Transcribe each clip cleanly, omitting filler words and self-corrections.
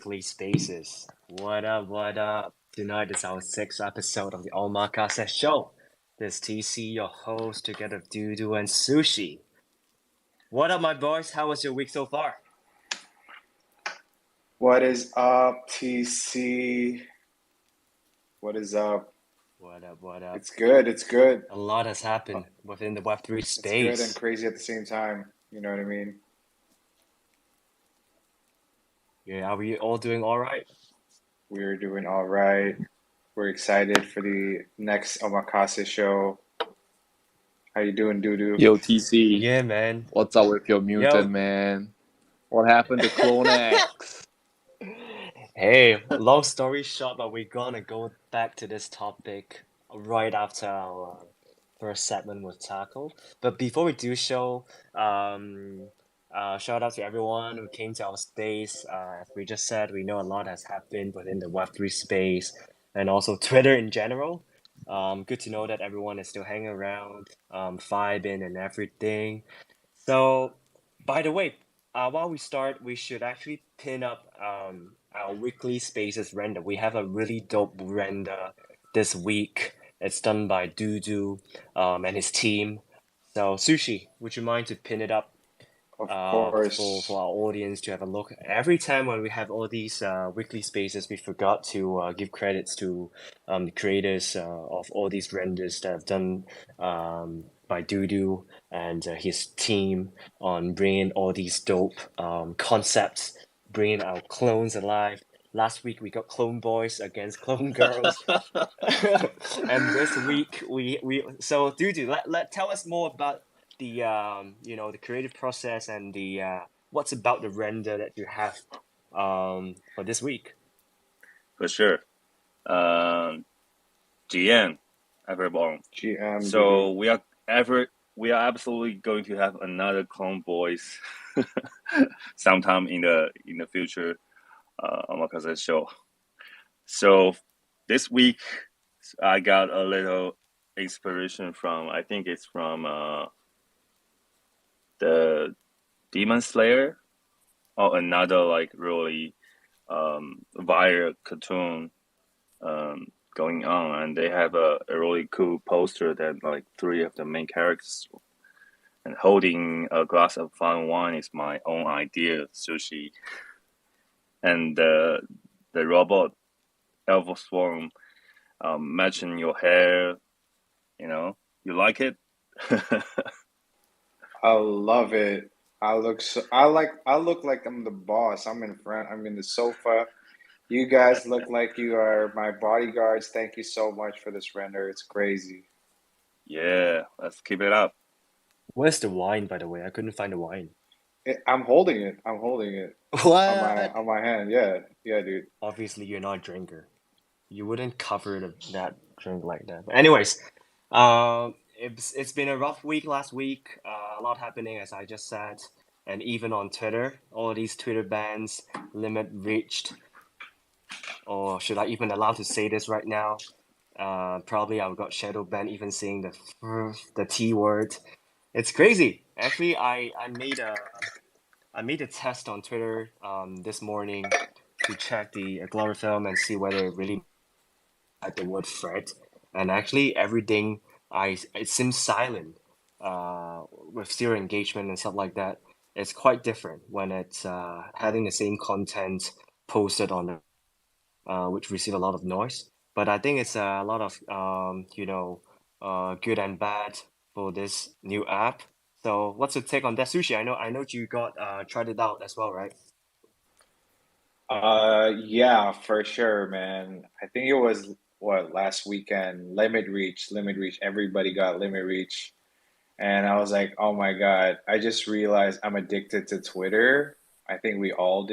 weekly spaces. What up, what up? Tonight is our sixth episode of the OMAKASE show. This is TC, your host, together with Dudu and Sushi. What up, my boys? How was your week so far? What is up, TC? What is up? What up, what up? It's good. It's good. A lot has happened within the Web3 It's good and space. crazy at the same time. You know what I mean? Yeah, are we all doing all right? We're doing all right. We're excited for the next Omakase show. How you doing, Dudu? Yo, TC, Yeah, man. what's up with your mutant, Yo. man? What happened to CloneX? Hey, long story short, but we're gonna go back to this topic right after our first segment was tackled. But before we do so, shout out to everyone who came to our space. As we just said, we know a lot has happened within the Web3 space and also Twitter in general. Good to know that everyone is still hanging around, vibing and everything. So, by the way, while we start, we should actually pin up our weekly spaces render. We have a really dope render this week. It's done by Dudu and his team. So, Sushi, would you mind to pin it up Of for course. our audience to have a look? Every time when we have all these weekly spaces, we forgot to give credits to the creators of all these renders that have done by Dudu and his team on bringing all these dope concepts, bringing our clones alive. Last week we got Clone Boys against Clone Girls, and this week we so Dudu, let tell us more about the the creative process and the what's about the render that you have for this week. For sure. GM, Everborn. GM. So Dudu. we are absolutely going to have another Clone Boys sometime in the future Omakase show. So this week I got a little inspiration from, I think it's from the Demon Slayer or another like really viral cartoon going on, and they have a really cool poster that like three of the main characters and holding a glass of fine wine is my own idea, Sushi. And the robot Elf Swarm matching your hair, you like it? I love it. I look like I'm the boss. I'm in front. I'm in the sofa. You guys look like you are my bodyguards. Thank you so much for this render. It's crazy. Yeah, let's keep it up. Where's the wine, by the way? I couldn't find the wine. I'm holding it. I'm holding it What? on my hand. Yeah, yeah, dude. Obviously, you're not a drinker. You wouldn't cover that drink like that. But anyways, it's been a rough week last week. A lot happening, as I just said, and even on Twitter, all these Twitter bans, limit reached, or should I even allow to say this right now? Probably I got shadow banned even saying the T word. It's crazy. Actually, I made a test on Twitter this morning to check the algorithm and see whether it really had the word Fred, and actually everything it seems silent with zero engagement and stuff like that. It's quite different when it's having the same content posted on which receive a lot of noise. But I think it's a lot of good and bad for this new app. So what's your take on that, Sushi? I know you got tried it out as well, right? Yeah, for sure, man. I think it was what last weekend, Limit Reach. Everybody got Limit Reach. And I was like, oh my God, I just realized I'm addicted to Twitter. I think we all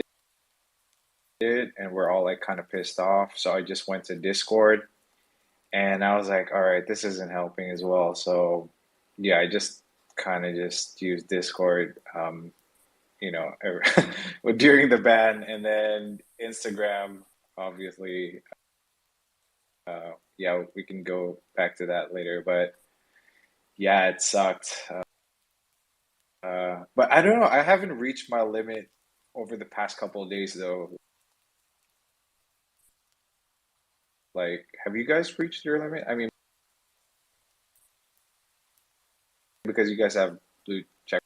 did, and we're all like kind of pissed off. So I just went to Discord and I was like, all right, this isn't helping as well. So yeah, I just kind of just used Discord, you know, during the ban, and then Instagram, obviously. Yeah, we can go back to that later, but yeah, it sucked. But I don't know. I haven't reached my limit over the past couple of days though. Like, have you guys reached your limit? I mean, because you guys have blue check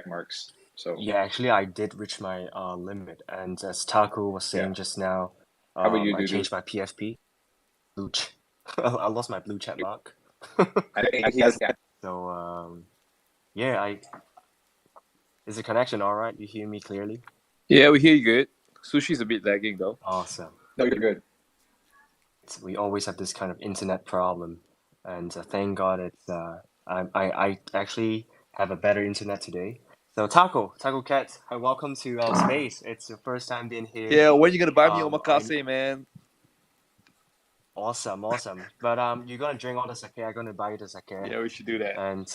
marks. So Yeah, actually, I did reach my limit, and as Taco was yeah. saying just now, How about you, I Dudu? changed my PFP. Blue ch I lost my blue check mark. I think he has. Yeah. So yeah, I is the connection all right? You hear me clearly? Yeah, we hear you good. Sushi's a bit lagging though. Awesome. No, you're good. We always have this kind of internet problem, and thank God it's I actually have a better internet today. So Taco Cat, hi, welcome to our space. It's your first time being here. Yeah, when you gonna buy me I omakase, man? Awesome. But you're gonna drink all the sake. I'm gonna buy you the sake. Yeah, we should do that. And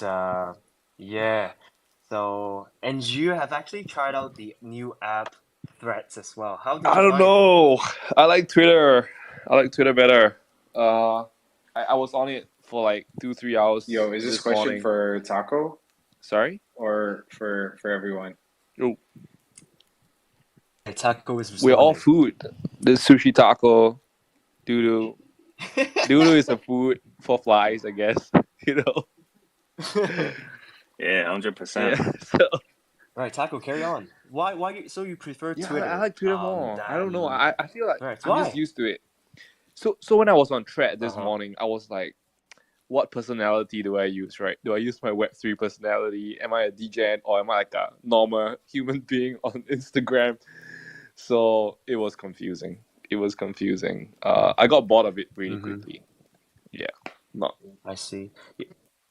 yeah. So and you have actually tried out the new app Threads as well. How did I you don't find it? know. I like Twitter. I like Twitter better. I was on it for like 2-3 hours. Yo, is this question morning. for Taco Sorry? or for everyone? Oh, Taco is we're all responding. food. The sushi taco, doodoo. Doodoo is a food for flies, I guess. You know. Yeah, 100%. Yeah. So Right, Taco, carry on. So you prefer yeah, Twitter I like Twitter more. I don't know. than I feel like Threads? I'm just Why? used to it. So when I was on Thread this Uh-huh. morning, I was like, what personality do I use, right? Do I use my Web3 personality? Am I a DGen or am I like a normal human being on Instagram? So it was confusing. I got bored of it really Mm-hmm. quickly. Yeah, not. I see.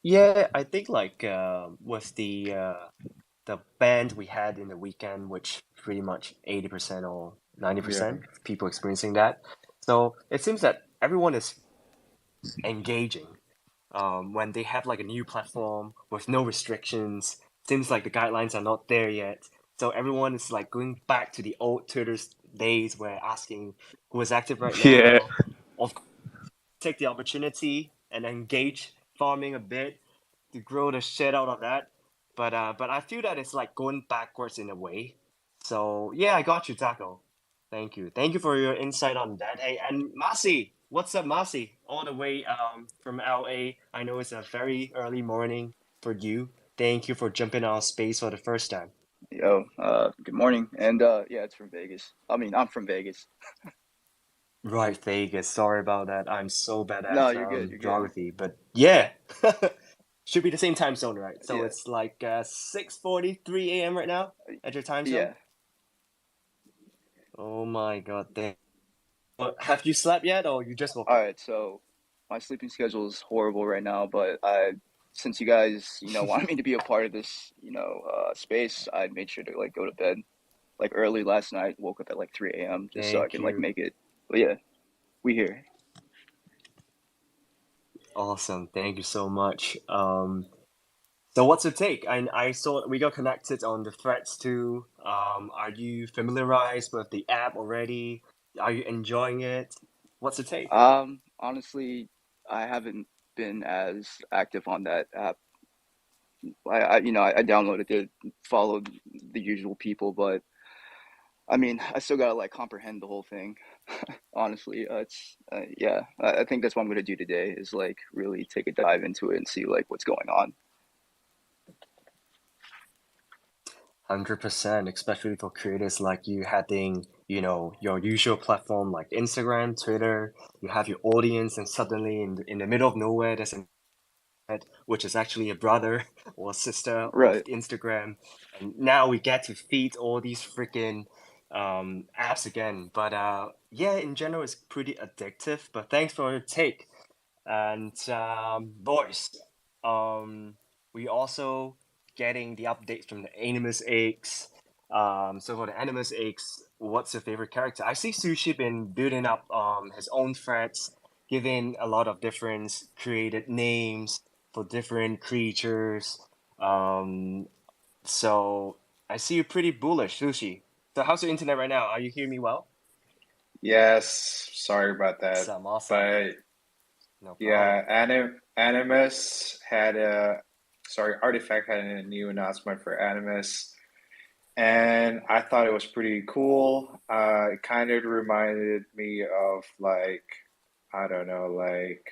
Yeah, I think like with the band we had in the weekend, which pretty much 80% or Yeah. 90% of people experiencing that. So it seems that everyone is engaging when they have like a new platform with no restrictions. Seems like the guidelines are not there yet. So everyone is like going back to the old Twitter's days where asking who is active right Yeah, now. Of course, take the opportunity and engage farming a bit to grow the shit out of that. But I feel that it's like going backwards in a way. So yeah, I got you, Taco. Thank you. Thank you for your insight on that. Hey, and Masi, what's up, Masi? All the way from LA. I know it's a very early morning for you. Thank you for jumping on space for the first time. Yo, good morning. And yeah, it's from Vegas. I mean, I'm from Vegas. Right, Vegas. Sorry about that. I'm so bad No, at you're good. You're good. geography, but yeah, should be the same time zone, right? So Yeah. it's like 6:43 a.m. right now at your time zone. Yeah. Oh my God, damn. Have you slept yet, or you just woke All up? right. So my sleeping schedule is horrible right now, but since you guys, wanted me to be a part of this, space, I made sure to like go to bed like early last night. Woke up at like 3 a.m. just so I Thank can like you. make it. But yeah, we here. Awesome. Thank you so much. So what's your take? I saw we got connected on the threads too. Are you familiarized with the app already? Are you enjoying it? What's your take? Honestly, I haven't been as active on that app. I downloaded it, followed the usual people, but I mean, I still gotta like comprehend the whole thing. Honestly, yeah. I think that's what I'm gonna do today is like really take a dive into it and see like what's going on. 100%, especially for creators like you having, your usual platform like Instagram, Twitter, you have your audience, and suddenly in the middle of nowhere, there's an ad, which is actually a brother or sister of Right. Instagram. And now we get to feed all these freaking apps again. But yeah, in general, it's pretty addictive. But thanks for your take. And boys, we also getting the updates from the Animus X. So for the Animus X, what's your favorite character? I see Sushi been building up his own threads, giving a lot of different created names for different creatures. So I see you pretty bullish, Sushi. So how's your internet right now? Are you hearing me well? Yes. Sorry about that. Awesome. But No problem. yeah, Animus had a Artifact had a new announcement for Animus. and I thought it was pretty cool. It kind of reminded me of like, I don't know, like,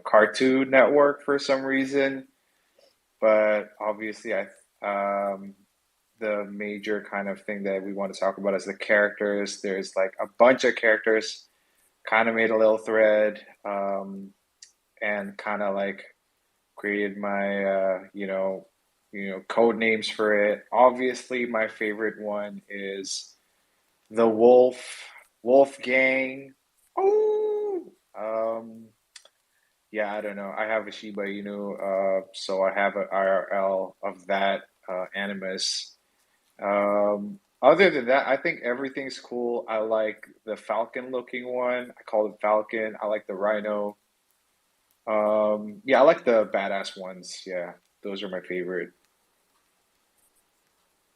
Cartoon Network for some reason. But obviously, the major kind of thing that we want to talk about is the characters. There's like a bunch of characters. Kind of made a little thread, and kind of like created my code names for it. Obviously, my favorite one is the Wolf Gang. Oh, yeah, I don't know. I have a Shiba Inu, so I have an IRL of that Animus. Other than that, I think everything's cool. I like the Falcon looking one. I call it Falcon. I like the Rhino. Yeah, I like the badass ones. Yeah, those are my favorite.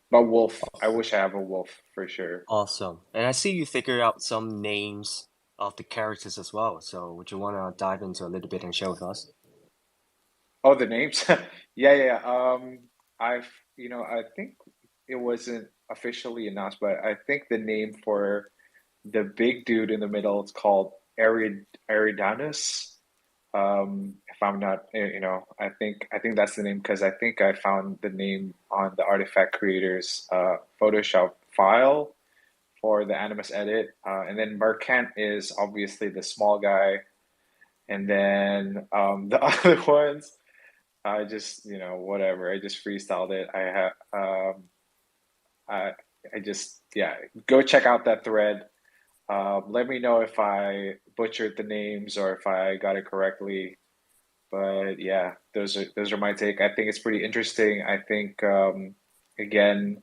But Wolf, I wish I have a Wolf for sure. Awesome. And I see you figured out some names of the characters as well. So would you want to dive into a little bit and share with us? Oh, the names? Yeah, yeah, yeah. I've, I think it wasn't officially announced, but I think the name for the big dude in the middle is called Eridanus. If I'm not, I think that's the name because I think I found the name on the Artifact Creators Photoshop file for the Animus edit. And then Mercant is obviously the small guy, and then the other ones, I just, whatever. I just freestyled it. I, I just, yeah. Go check out that thread. Let me know if I butchered the names or if I got it correctly. But yeah, those are my take. I think it's pretty interesting. I think again,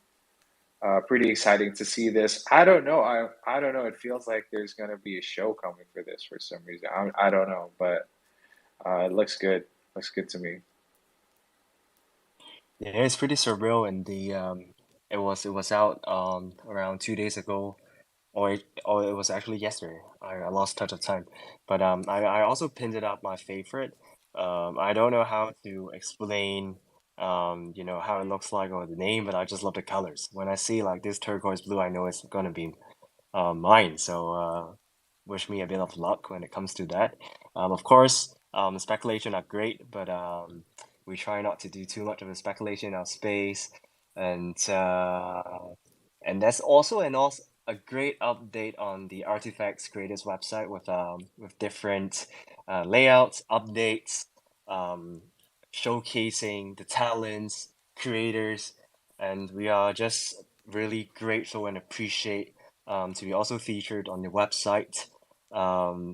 pretty exciting to see this. I don't know. I don't know. It feels like there's gonna be a show coming for this for some reason. I don't know, but it looks good. Looks good to me. Yeah, it's pretty surreal, and it was out around 2 days ago, or it was actually yesterday. I lost touch of time, but I also pinned it up my favorite. I don't know how to explain how it looks like or the name, but I just love the colors. When I see like this turquoise blue, I know it's gonna be mine. So wish me a bit of luck when it comes to that. Of course, speculation are great, but we try not to do too much of a speculation in our space, and that's also a great update on the Artifacts Creators website with different layouts, updates, um, showcasing the talents, creators, and we are just really grateful and appreciate to be also featured on the website.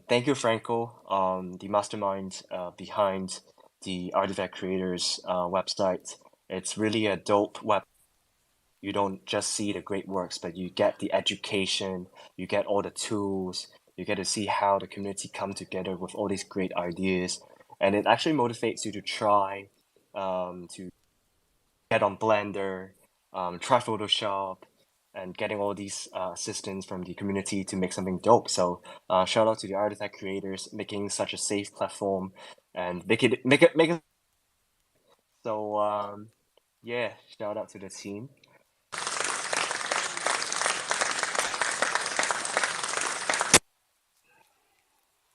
Thank you, Franco, the mastermind behind the Artifact Creators website. It's really a dope web. You don't just see the great works, but you get the education, you get all the tools, you get to see how the community come together with all these great ideas, and it actually motivates you to try to get on Blender, try Photoshop, and getting all these assistance from the community to make something dope. So shout out to the Artifact creators making such a safe platform and make it. So yeah, shout out to the team.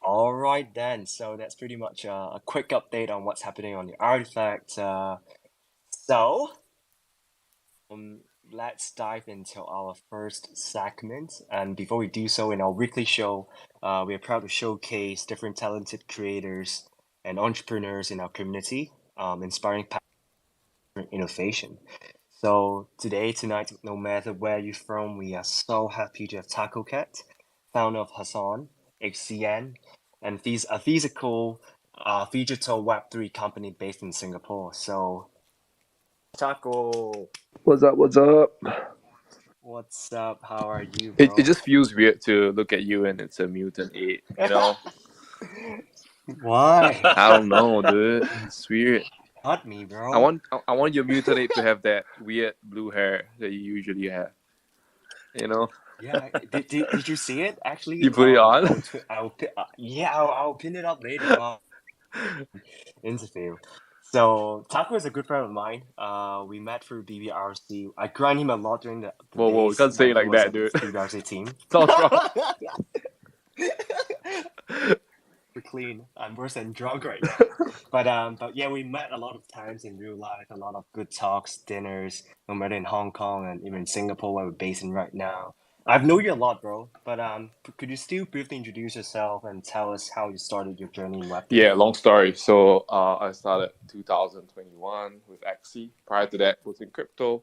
All right then. So that's pretty much a quick update on what's happening on the Artifact. So um, let's dive into our first segment. And before we do so, in our weekly show, we are proud to showcase different talented creators and entrepreneurs in our community, inspiring innovation. So tonight, no matter where you're from, we are so happy to have Taco Cat, founder of Hassan, HCN, and these a physical, digital Web3 company based in Singapore. So Taco, What's up? What's up? what's up? How are you, It bro? just feels weird to look at you and it's a mutant eight. You know? Why? I don't know, dude. It's weird. Not me, bro. I want your mutant ape to have that weird blue hair that you usually have. You know? Yeah, did you see it? Actually, You put it on? I'll pin it up later on Instagram. So Taco is a good friend of mine. We met through BBRC. I grind him a lot during the Whoa, you days can't say when it he like was that, at dude. BBRC team. Sounds wrong. We're clean. I'm worse than drunk right now. But yeah, we met a lot of times in real life. A lot of good talks, dinners, no matter in Hong Kong and even Singapore, where we're based in right now. I've known you a lot, bro. But could you still briefly introduce yourself and tell us how you started your journey in Web3? Yeah, long story. So I started 2021 with Axie. Prior to that, was in crypto.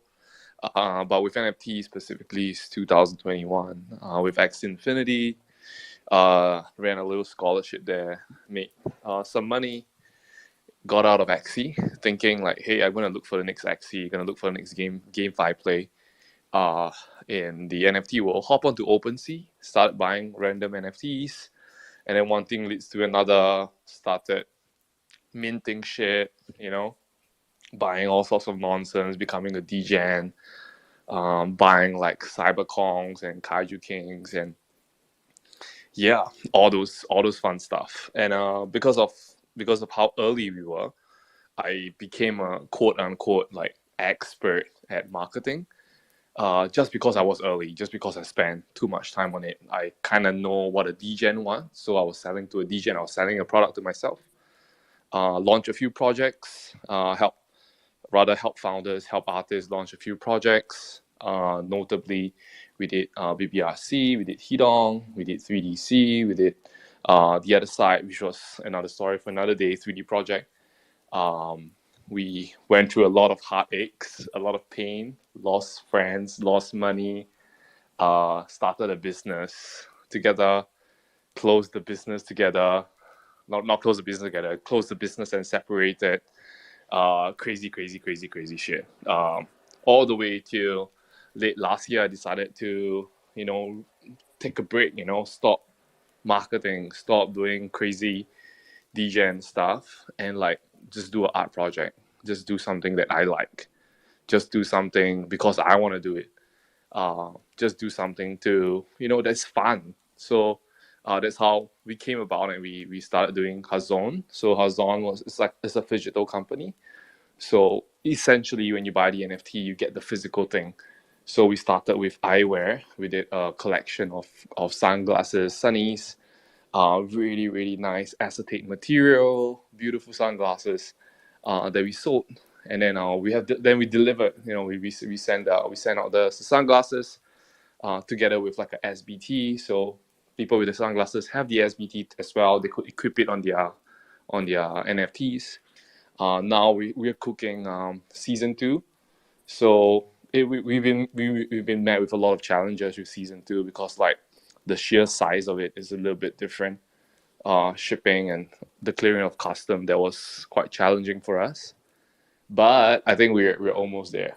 But with NFT specifically, it's 2021 with Axie Infinity. Ran a little scholarship there, made some money, got out of Axie, thinking like, hey, I'm gonna look for the next Axie, gonna look for the next GameFi play. In the NFT world, hop onto OpenSea, started buying random NFTs, and then one thing leads to another. Started minting shit, buying all sorts of nonsense, becoming a degen, buying like Cyberkongs and Kaiju Kings and yeah, all those fun stuff. And because of how early we were, I became a quote unquote like expert at marketing. Just because I was early, just because I spent too much time on it, I kind of know what a degen was. So I was selling to a degen. I was selling a product to myself. Launch a few projects. Help founders, help artists launch a few projects. Notably, we did BBRC, we did Hidong, we did 3DC, we did the other side, which was another story for another day, 3D project. We went through a lot of heartaches, a lot of pain, lost friends, lost money, started a business together, closed the business together, not close the business together, closed the business and separated. Crazy shit. All the way till late last year, I decided to, take a break, stop marketing, stop doing crazy degen stuff, and like just do an art project, just do something that I like, just do something because I want to do it. Just do something to, that's fun. So that's how we came about, and we started doing Hazon. So Hazon it's a digital company. So essentially, when you buy the NFT, you get the physical thing. So we started with eyewear. We did a collection of sunglasses, sunnies, really nice acetate material, beautiful sunglasses that we sold. And then we delivered. We send out the sunglasses together with like a SBT. So people with the sunglasses have the SBT as well. They could equip it on their NFTs. Now we're cooking season 2, so we've been met with a lot of challenges with season 2 because like the sheer size of it is a little bit different. Shipping and the clearing of custom, that was quite challenging for us, but I think we're almost there.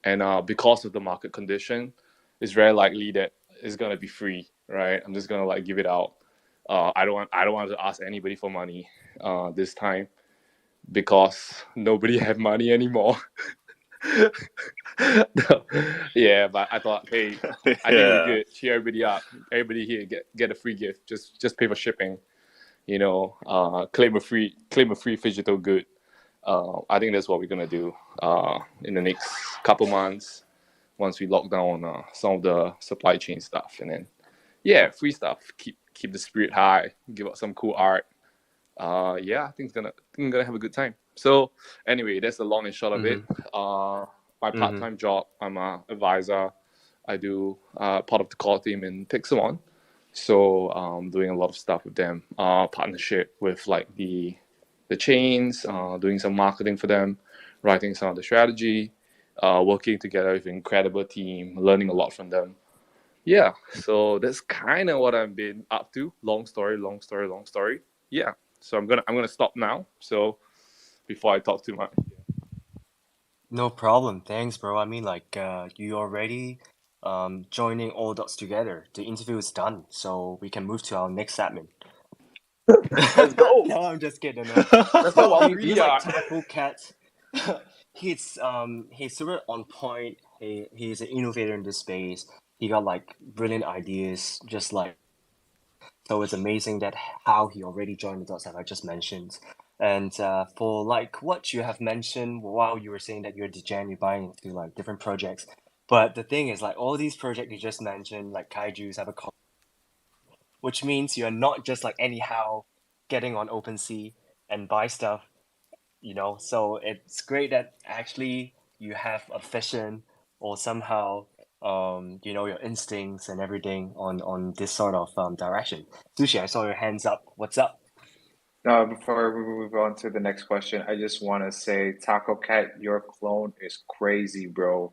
And because of the market condition, it's very likely that it's gonna be free, right? I'm just gonna like give it out. I don't want to ask anybody for money this time, because nobody have money anymore. No. Yeah, but I thought, hey, I think we're good. Cheer everybody up. Everybody here get a free gift. Just pay for shipping. Claim a free digital good. I think that's what we're gonna do in the next couple months once we lock down some of the supply chain stuff, and then free stuff. Keep the spirit high. Give out some cool art. I think I'm gonna have a good time. So anyway, that's the long and short of it. My part-time job, I'm an advisor. I do part of the core team in Pixelmon. So doing a lot of stuff with them. Partnership with like the chains, doing some marketing for them, writing some of the strategy, working together with an incredible team, learning a lot from them. Yeah, so that's kind of what I've been up to. Long story. Yeah, so I'm gonna stop now. So before I talk too much. No problem. Thanks, bro. I mean, like, you already joining all dots together. The interview is done, so we can move to our next admin. Let's go. No, I'm just kidding. No. That's not what He's we are. like Taco Cat. He's super on point. He's an innovator in this space. He got like brilliant ideas, just like, so it's amazing that how he already joined the dots that I just mentioned. And for like what you have mentioned while you were saying that you're degen, you're buying into like different projects. But the thing is, like all these projects you just mentioned, like kaijus have a which means you're not just like anyhow getting on OpenSea and buy stuff, you know. So it's great that actually you have a vision or somehow you know your instincts and everything on this sort of direction. Sushi, I saw your hands up. What's up? No, before we move on to the next question, I just want to say, Taco Cat, your clone is crazy, bro.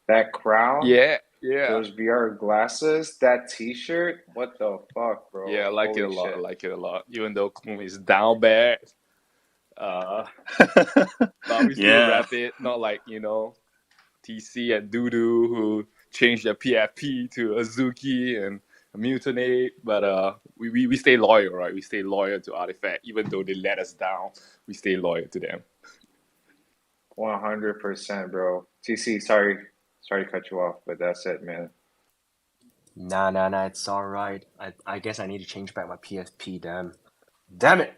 That crown, Yeah, yeah, those VR glasses, that t-shirt, what the fuck, yeah. I bro? like it a Holy lot. I shit. like it a lot. Even though Clone is down bad, uh, but we still Yeah. rap it. Not like TC and Doodoo who changed their PFP to Azuki and Mutinate, but we stay loyal, right? We stay loyal to Artifact, even though they let us down. We stay loyal to them. 100%, bro. TC, sorry to cut you off, but that's it, man. Nah, it's all right. I guess I need to change back my PSP. Damn it.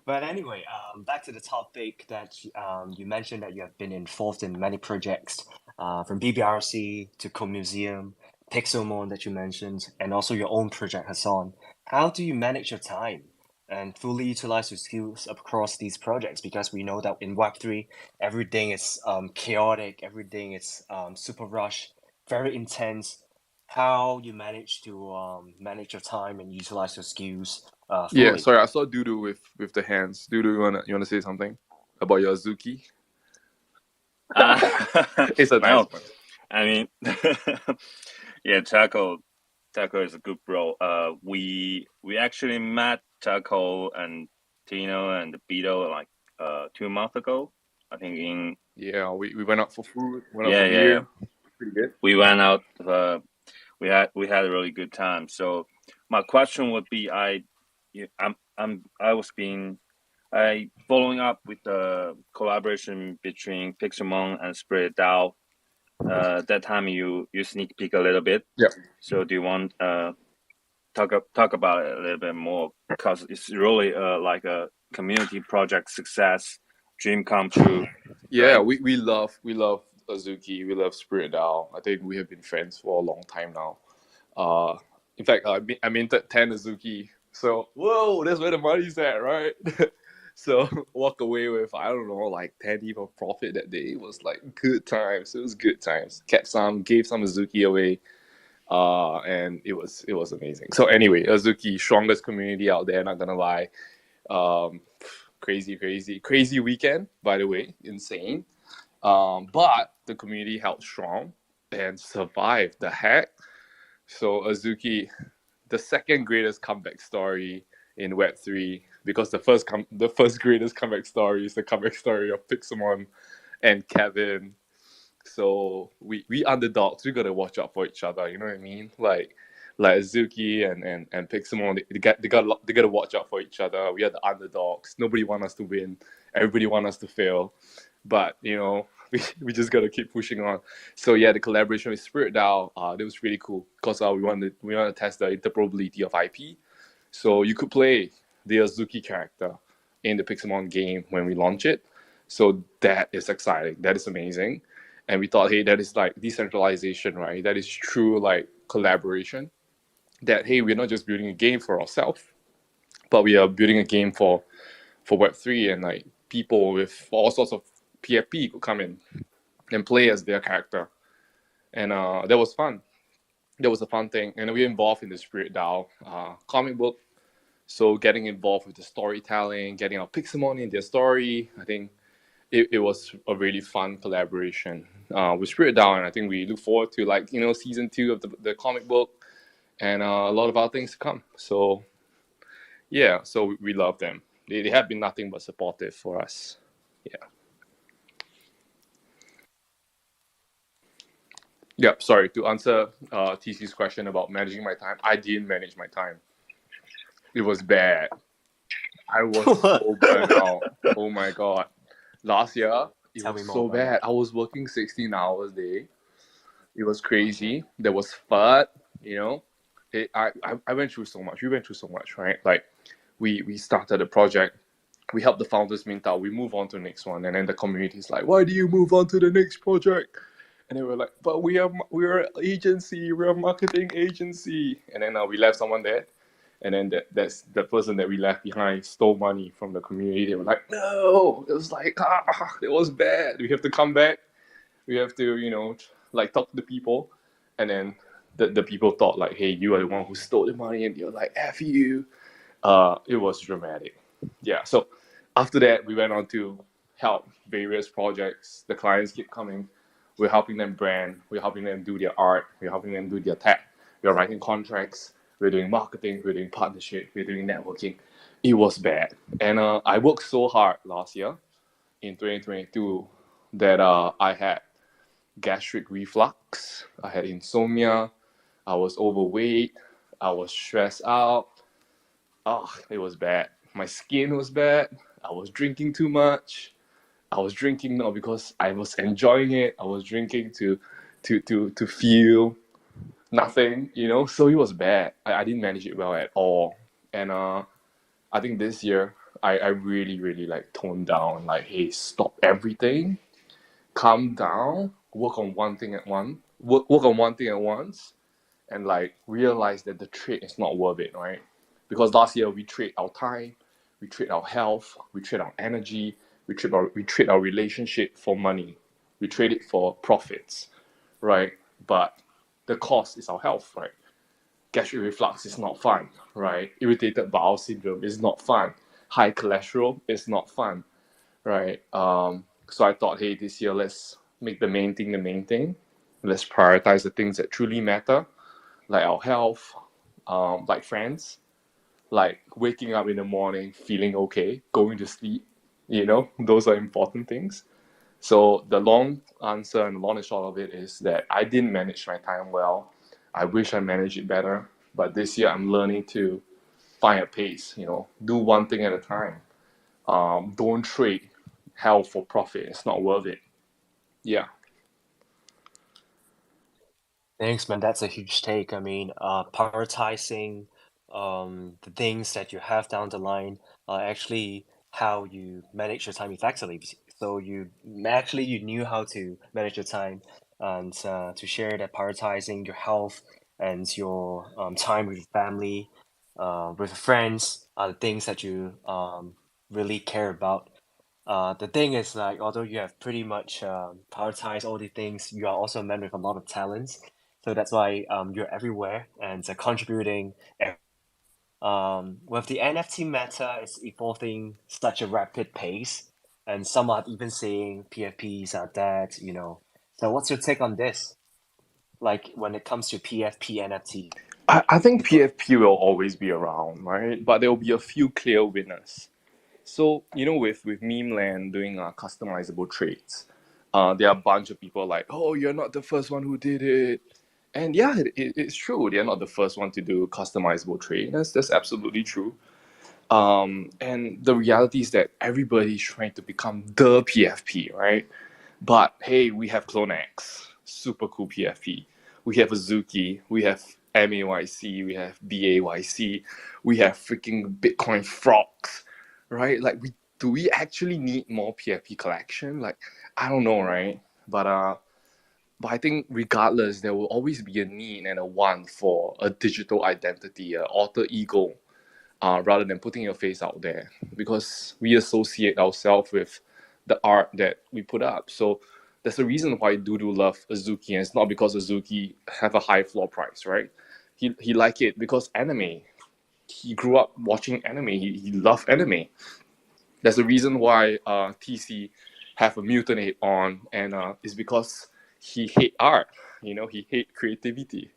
But anyway, back to the topic that you mentioned that you have been involved in many projects, from BBRC to Co-Museum, Pixelmon that you mentioned, and also your own project, Hassan. How do you manage your time and fully utilize your skills across these projects? Because we know that in Web3, everything is chaotic, everything is super rush, very intense. How you manage to manage your time and utilize your skills Yeah, fully? sorry, I saw Doodoo with the hands. Doodoo, you wanna say something about your Azuki? It's a nice Well, one. I mean, yeah, Taco is a good bro. We actually met Taco and Tino and Beto like 2 months ago. I think in Yeah, we went out for food, went out for yeah. beer. Pretty good. We went out. We had a really good time. So my question would be, I following up with the collaboration between Pixelmon and Spirit DAO. That time you sneak peek a little bit. Yeah. So do you want talk about it a little bit more, because it's really like a community project success, dream come true, Yeah, right? we love Azuki, we love Spirit DAO. I think we have been friends for a long time now. Uh, in fact, I minted 10 Azuki. So whoa, that's where the money's at, right? So walk away with, I don't know, like 10 even profit that day. It was like good times. It was good times. Kept some, gave some Azuki away. And it was amazing. So anyway, Azuki, strongest community out there, not gonna lie. Um, crazy weekend, by the way, insane. But the community held strong and survived the hack. So Azuki, the second greatest comeback story in Web3, because the first greatest comeback story is the comeback story of Pixelmon and Kevin. So we underdogs, we gotta watch out for each other. You know what I mean? Like Azuki and Pixelmon, they gotta watch out for each other. We are the underdogs. Nobody want us to win. Everybody want us to fail. But we just gotta keep pushing on. So yeah, the collaboration with Spirit DAO, that was really cool because we want to test the interoperability of IP. So you could play the Azuki character in the Pixelmon game when we launch it. So that is exciting. That is amazing. And we thought, hey, that is like decentralization, right? That is true like collaboration. That hey, we're not just building a game for ourselves, but we are building a game for Web3, and like people with all sorts of PFP could come in and play as their character. And that was fun. That was a fun thing. And we're involved in the Spirit DAO comic book. So getting involved with the storytelling, getting our Pixelmon in their story, I think it was a really fun collaboration with Spirit DAO. And I think we look forward to season 2 of the comic book and a lot of our things to come. So yeah, so we love them. They have been nothing but supportive for us. Yeah. Yeah, sorry, to answer TC's question about managing my time, I didn't manage my time. It was bad. I was so burnt out. Oh my god. Last year, it Tell me was more so about bad. I was working 16 hours a day. It was crazy. There was FUD, I went through so much. We went through so much, right? Like, we started a project. We help the founders mint out. We move on to the next one, and then the community is like, "Why do you move on to the next project?" And they were like, "But we're an agency. We're a marketing agency." And then we left someone there, and then that's the person that we left behind stole money from the community. They were like, "No!" It was like, it was bad. We have to come back. We have to, like talk to the people, and then the people thought like, "Hey, you are the one who stole the money," and you're like, "F you." It was dramatic. Yeah. So after that, we went on to help various projects. The clients keep coming. We're helping them brand. We're helping them do their art. We're helping them do their tech. We're writing contracts. We're doing marketing. We're doing partnership. We're doing networking. It was bad. And I worked so hard last year in 2022 that I had gastric reflux. I had insomnia. I was overweight. I was stressed out. Oh, it was bad. My skin was bad. I was drinking too much. I was drinking not because I was enjoying it. I was drinking to feel nothing, So it was bad. I didn't manage it well at all. And I think this year I really, really like toned down, like, hey, stop everything, calm down, work on one thing at once, and like realize that the trade is not worth it, right? Because last year we trade our time, we trade our health, we trade our energy, we trade our relationship for money, we trade it for profits, right? But the cost is our health, right? Gastric reflux is not fun, right? Irritated bowel syndrome is not fun. High cholesterol is not fun, right? So I thought, hey, this year let's make the main thing the main thing. Let's prioritize the things that truly matter, like our health, like friends, like waking up in the morning, feeling okay, going to sleep. Those are important things. So the long answer and the long and short of it is that I didn't manage my time well. I wish I managed it better, but this year I'm learning to find a pace. Do one thing at a time. Don't trade health for profit. It's not worth it. Yeah. Thanks, man. That's a huge take. I mean, prioritizing the things that you have down the line are actually how you manage your time effectively. So you knew how to manage your time, and to share that prioritizing your health and your time with your family, with your friends are the things that you really care about. The thing is, like, although you have pretty much prioritized all the things, you are also a man with a lot of talents. So that's why you're everywhere and contributing. With the NFT meta, it's evolving such a rapid pace, and some are even saying PFPs are dead. So what's your take on this? Like when it comes to PFP NFT? I think PFP will always be around, right? But there will be a few clear winners. So, with meme land doing customizable trades, there are a bunch of people like, oh, you're not the first one who did it. And yeah, it's true. They're not the first one to do customizable trade. That's absolutely true. And the reality is that everybody's trying to become the PFP, right? But hey, we have CloneX, super cool PFP. We have Azuki, we have MAYC, we have BAYC, we have freaking Bitcoin frogs, right? Like, do we actually need more PFP collection? Like, I don't know, right? But I think regardless, there will always be a need and a want for a digital identity, an alter ego, rather than putting your face out there, because we associate ourselves with the art that we put up. So there's a reason why Dudu love Azuki, and it's not because Azuki have a high floor price, right? He like it because anime. He grew up watching anime. He loved anime. There's a reason why TC have a mutant ape on, and it's because he hate art. He hate creativity.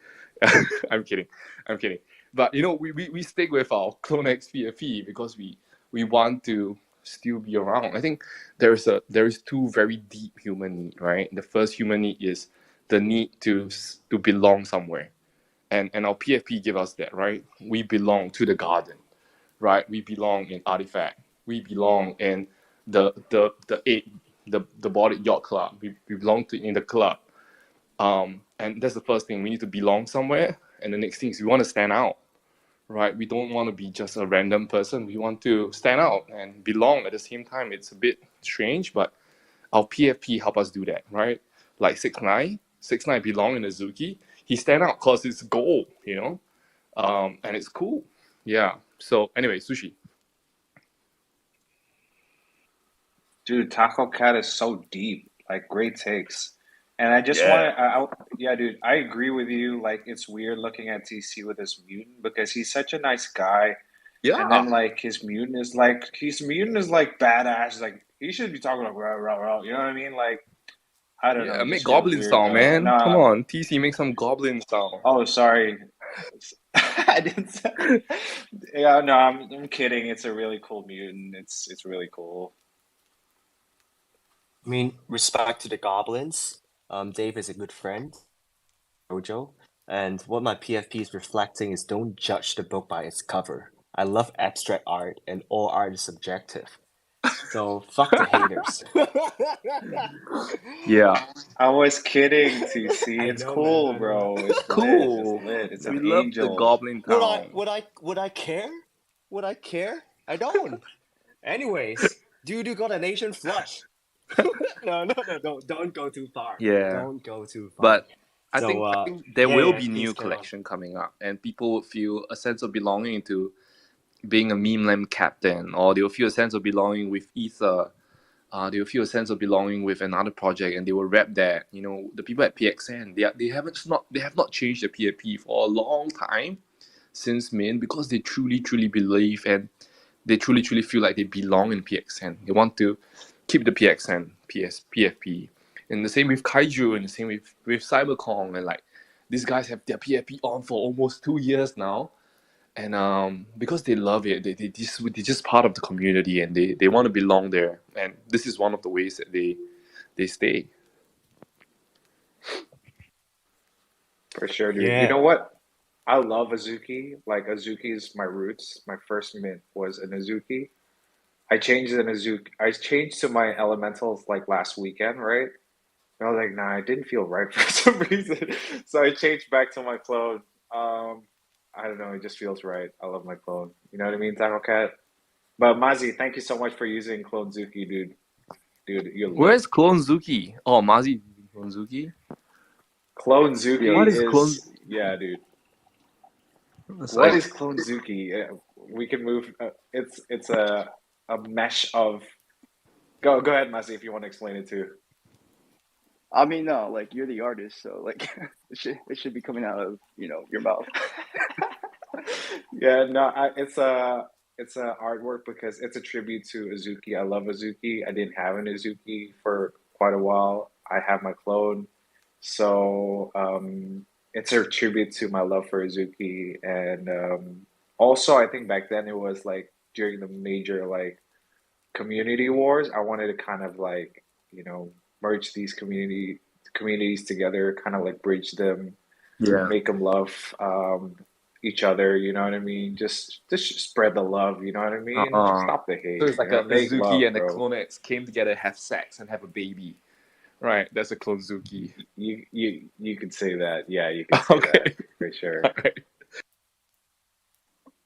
I'm kidding. I'm kidding. But we stick with our CloneX PFP because we want to still be around. I think there is two very deep human need, right? The first human need is the need to belong somewhere, and our PFP give us that, right? We belong to the garden, right? We belong in Artifact. We belong in the eight the body yacht club. We belong to in the club. And that's the first thing. We need to belong somewhere. And the next thing is we want to stand out, right? We don't want to be just a random person. We want to stand out and belong at the same time. It's a bit strange, but our PFP help us do that, right? Like 6ix9ine belong in Azuki. He stand out because it's gold, and it's cool. Yeah. So anyway, Sushi. Dude, Taco Cat is so deep. Like, great takes. And I just Yeah. want to, yeah, dude, I agree with you. Like, it's weird looking at TC with his mutant because he's such a nice guy. And then, Yeah. like, his mutant is like badass. Like, he should be talking like, rah, rah, rah. You know what I mean? Like, I don't know. Yeah, It make just feels goblin weird. style, man. Come No, on, TC, make some goblin style. oh, sorry. I didn't say. Yeah, no, I'm kidding. It's a really cool mutant. It's really cool. I mean, respect to the goblins. Dave is a good friend, Jojo. And what my PFP is reflecting is don't judge the book by its cover. I love abstract art, and all art is subjective. So fuck the haters. Yeah, I was kidding, TC. I It's know, man. cool, I know. bro. It's lit. It's cool. lit. It's We an love the angel. goblin town. Would I care? Would I care? I don't. Anyways, Dudu got an Asian flush. No, don't go too far. Yeah. Don't go too far. But I So, think there yeah, will yeah, be new please carry on. collection coming up, and people would feel a sense of belonging to being a meme lamp captain, or they'll feel a sense of belonging with Ether. They'll feel a sense of belonging with another project, and they will rep that. The people at PXN, they have not changed the PFP for a long time since Min, because they truly believe, and they truly feel like they belong in PXN. They want to keep the PXN PFP. And the same with Kaiju, and the same with Cyberkong, and like these guys have their PFP on for almost 2 years now. And because they love it, they're just part of the community, and they want to belong there. And this is one of the ways that they stay. For sure, dude. Yeah. You know what? I love Azuki. Like, Azuki is my roots. My first mint was an Azuki. I changed to my elementals like last weekend, right? And I was like, nah, it didn't feel right for some reason. So I changed back to my clone. I don't know, it just feels right. I love my clone. You know what I mean, Taco Cat? But Mazi, thank you so much for using Clone Zuki, dude. Dude, you're lit. Where's Clone Zuki? Oh, Mazi Clone Zuki? Clone Zuki What is Clone? Yeah, dude. It's What like, is Clone Zuki? We can move. It's a mesh of. Go ahead, Mazi, if you want to explain it too. I mean, no, like you're the artist, so like it should be coming out of your mouth. Yeah, no, it's a artwork because it's a tribute to Azuki. I love Azuki. I didn't have an Azuki for quite a while. I have my clone, so it's a tribute to my love for Azuki. And also, I think back then it was like during the major like community wars. I wanted to kind of like merge these communities together, kind of like bridge them, yeah. make them love each other. You know what I mean? Just spread the love. You know what I mean? Stop the hate. So it's like you know? a Make Azuki love, and a bro. CloneX came together, have sex, and have a baby. Right, that's a Clone Zuki. You could say that. Yeah, you could say Okay. that for sure. Right.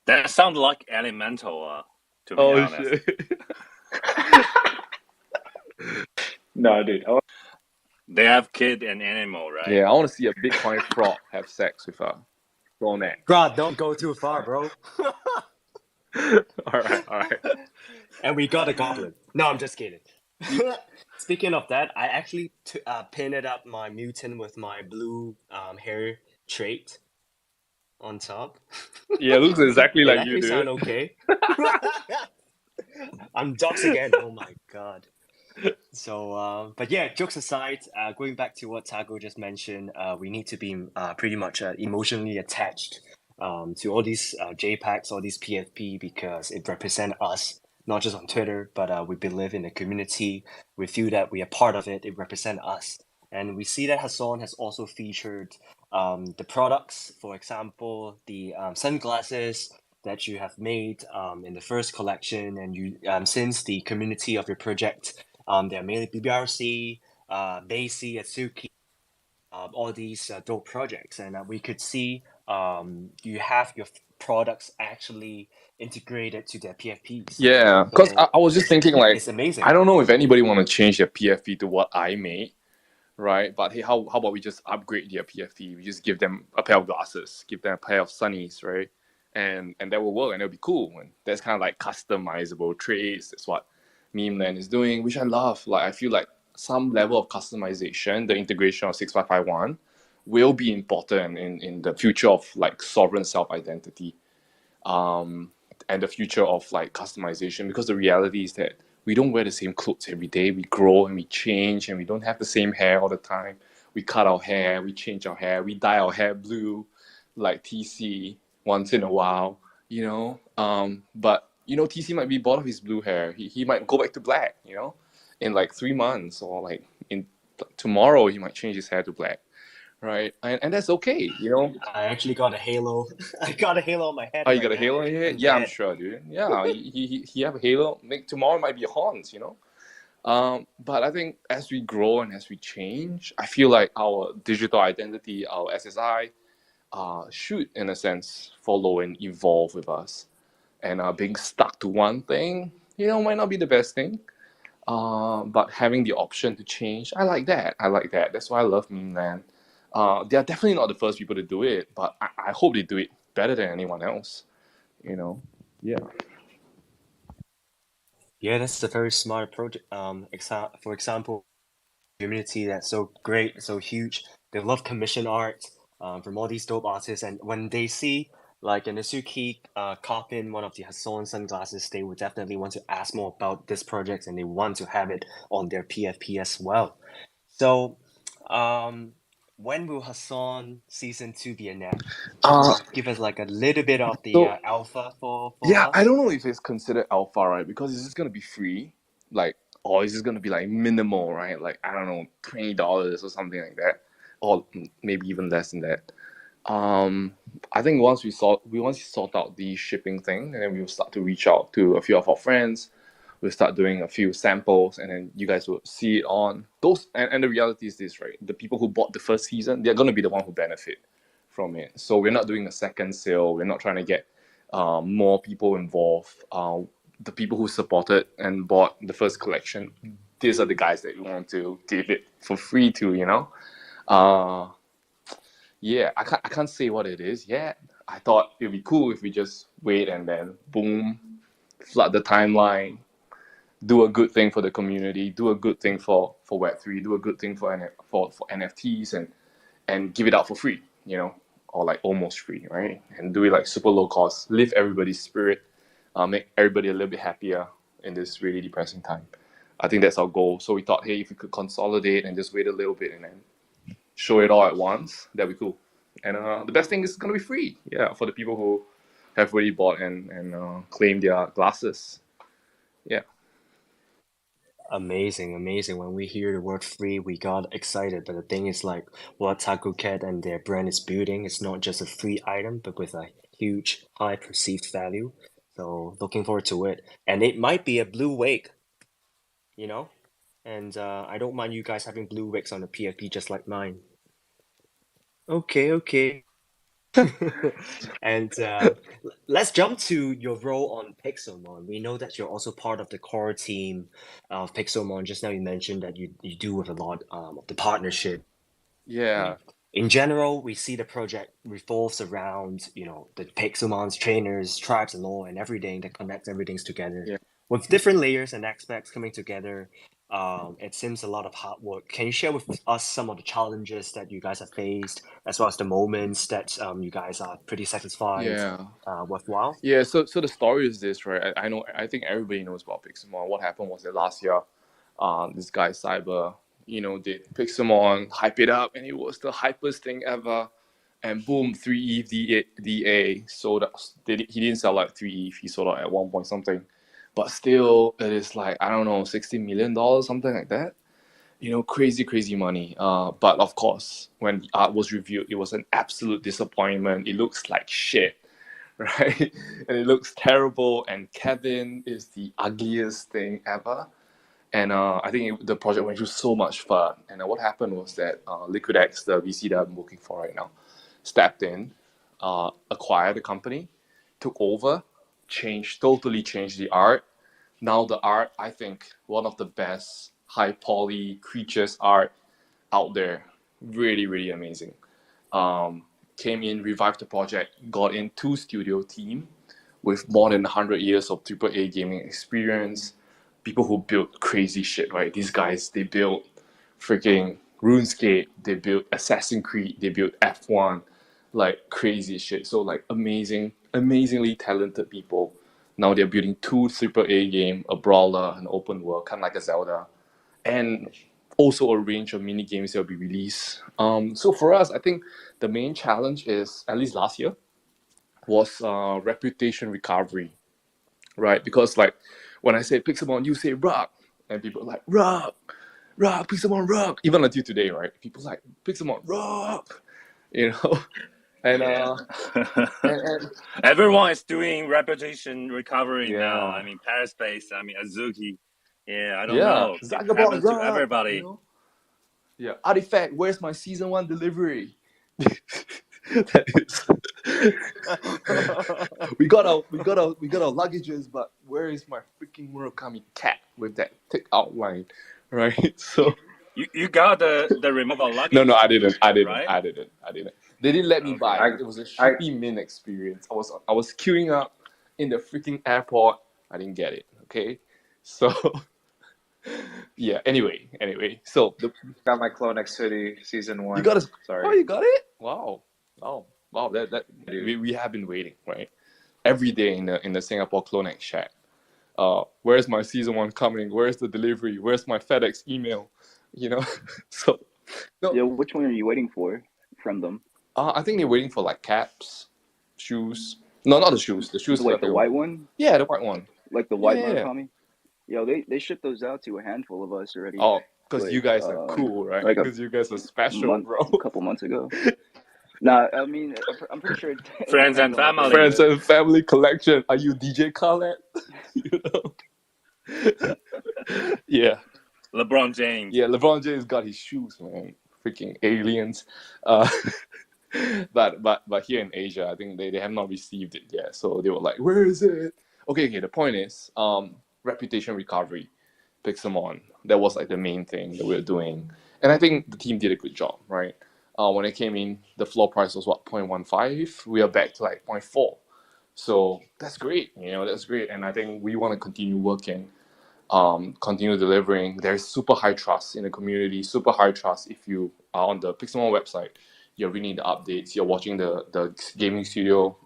That sounds like Elemental, to be Oh honest. shit. No, dude. Oh, They have kid and animal, right? Yeah, I want to see a Bitcoin frog have sex with a CloneX. God, don't go too far, bro. All right. And we got a goblin. No, I'm just kidding. Speaking of that, I actually pinned up my mutant with my blue hair trait on top. Yeah, it looks exactly It like actually you, dude. sound okay. I'm dogs again. Oh my god. So, but yeah, jokes aside, going back to what Tago just mentioned, we need to be pretty much emotionally attached to all these JPEGs, all these PFP, because it represents us, not just on Twitter, but we believe in the community. We feel that we are part of it. It represents us. And we see that Hassan has also featured the products, for example, the sunglasses that you have made in the first collection. And you since the community of your project, there are mainly BBRC, Basie, Atsuki, all these dope projects. And we could see you have your products actually integrated to their PFPs. Yeah, because So I was just thinking like, it's amazing. I don't know if anybody want to change their PFP to what I made, right? But hey, how about we just upgrade their PFP? We just give them a pair of glasses, give them a pair of sunnies, right? And that will work and it'll be cool. And that's kind of like customizable traits. That's what Meme Land is doing, which I love. Like I feel like some level of customization, the integration of 6551 will be important in the future of like sovereign self-identity, and the future of like customization, because the reality is that we don't wear the same clothes every day. We grow and we change and we don't have the same hair all the time. We cut our hair, we change our hair, we dye our hair blue like TC once in a while, you know. But you know, TC might be bored of his blue hair. He might go back to black, you know, in like 3 months, or like in tomorrow he might change his hair to black, right? And that's okay, you know. I actually got a halo. I got a halo on my head Oh, you right got a now. halo in your head? In Yeah, I'm bed. sure, dude. Yeah, he have a halo. Tomorrow might be a horns, you know. But I think as we grow and as we change, I feel like our digital identity, our SSI, should in a sense follow and evolve with us. And being stuck to one thing, you know, might not be the best thing. But having the option to change, I like that. I like that. That's why I love Meme Land. They are definitely not the first people to do it, but I hope they do it better than anyone else. You know, yeah. Yeah, that's a very smart project. For example, community that's so great, so huge. They love commission art from all these dope artists, and when they see like Isuki copying one of the Hasson sunglasses, they would definitely want to ask more about this project, and they want to have it on their PFP as well. So, um, when will Hasson season 2 be announced? Can Uh, you give us like a little bit of the so alpha for yeah, I us? don't know if it's considered alpha, right? Because it's just gonna be free, like, or is it gonna be like minimal, right? Like I don't know, $20 or something like that, or maybe even less than that. Um, I think once we sort out the shipping thing, and then we'll start to reach out to a few of our friends. We'll start doing a few samples, and then you guys will see it on those. And the reality is this, right? The people who bought the first season, they're gonna be the one who benefit from it. So we're not doing a second sale. We're not trying to get more people involved. The people who supported and bought the first collection, these are the guys that we want to give it for free to, you know. Uh, yeah, I can't say what it is yet. I thought it'd be cool if we just wait and then boom, flood the timeline, do a good thing for the community, do a good thing for Web3, do a good thing for NFTs, and give it out for free, you know, or like almost free, right? And do it like super low cost, lift everybody's spirit, make everybody a little bit happier in this really depressing time. I think that's our goal. So we thought, hey, if we could consolidate and just wait a little bit and then show it all at once, that'd be cool. And the best thing is gonna be free, yeah, for the people who have already bought and claim their glasses. Yeah. Amazing, amazing. When we hear the word free, we got excited. But the thing is, like, what Taco Cat and their brand is building, it's not just a free item, but with a huge, high perceived value. So, looking forward to it. And it might be a blue wig, you know? And I don't mind you guys having blue wigs on the PFP just like mine. Okay, okay. And let's jump to your role on Pixelmon. We know that you're also part of the core team of Pixelmon. Just now you mentioned that you do with a lot of the partnership. Yeah. In general, we see the project revolves around, you know, the Pixelmon's trainers, tribes, and all, and everything that connects everything together. Yeah. With different layers and aspects coming together, it seems a lot of hard work. Can you share with us some of the challenges that you guys have faced, as well as the moments that you guys are pretty satisfied Yeah. worthwhile? Yeah, so the story is this, right? I know, I think everybody knows about Pixelmon. What happened was that last year, this guy Cyber, you know, did Pixelmon, hype it up, and it was the hypest thing ever. And boom, 3 ETH DA sold out. He didn't sell like 3 ETH, he sold out at 1 point something. But still, it is like, I don't know, $60 million, something like that. You know, crazy, crazy money. But of course, when the art was reviewed, it was an absolute disappointment. It looks like shit, right? And it looks terrible. And Kevin is the ugliest thing ever. And I think the project went through so much fun. And what happened was that LiquidX, the VC that I'm working for right now, stepped in, acquired the company, took over, totally changed the art. Now the art, I think, one of the best high poly creatures art out there. Really, really amazing. Came in, revived the project, got in 2 studio team with more than 100 years of AAA gaming experience. People who built crazy shit, right? These guys, they built freaking RuneScape, they built Assassin's Creed, they built F1, like crazy shit. So like amazingly talented people. Now they're building 2 AAA game, a brawler, an open world, kind of like a Zelda, and also a range of mini games that will be released. So for us, I think the main challenge is, at least last year, was reputation recovery, right? Because like when I say Pixelmon, you say rock, and people are like rock, Pixelmon rock. Even until today, right? People like Pixelmon rock, you know. And and Everyone is doing reputation recovery now. yeah, I mean, Paris based. I mean, Azuki. Yeah, I don't yeah, know. It Zagabond happens to rock, you everybody. know. Yeah, Artifact, where's my season 1 delivery? That is. we got our luggages, but where is my freaking Murakami cat with that thick outline, right? So You got the removal luggage. no, I didn't. Right? They didn't let me Okay. buy it. It was a shitty min experience. I was queuing up in the freaking airport. I didn't get it. Okay, so yeah. Anyway, so Got my CloneX hoodie season 1. you got Sorry. Oh, you got it? Wow. That Dude. we have been waiting, right? Every day in the Singapore CloneX chat. Where's my season 1 coming? Where's the delivery? Where's my FedEx email? You know, so no. Yeah, which one are you waiting for from them? I think they're waiting for like caps, shoes. No, not the shoes. The shoes. Like the white one? Yeah, the white one. Like the white Yeah. Murakami? Yo, they shipped those out to a handful of us already. Oh, because like, you guys are cool, right? like Because you guys are special, bro. a couple months ago. Nah, I mean, I'm pretty sure. Friends and family. Friends and family collection. Are you DJ Khaled? You know? Yeah. LeBron James. Yeah, LeBron James got his shoes, man. Freaking aliens. But here in Asia, I think they have not received it yet. So they were like, where is it? Okay, the point is, reputation recovery, Pixelmon. That was like the main thing that we were doing. And I think the team did a good job, right? When it came in, the floor price was 0.15. We are back to like 0.4. So that's great, that's great. And I think we want to continue working, continue delivering. There's super high trust in the community, super high trust if you are on the Pixelmon website, you're reading the updates, you're watching the gaming studio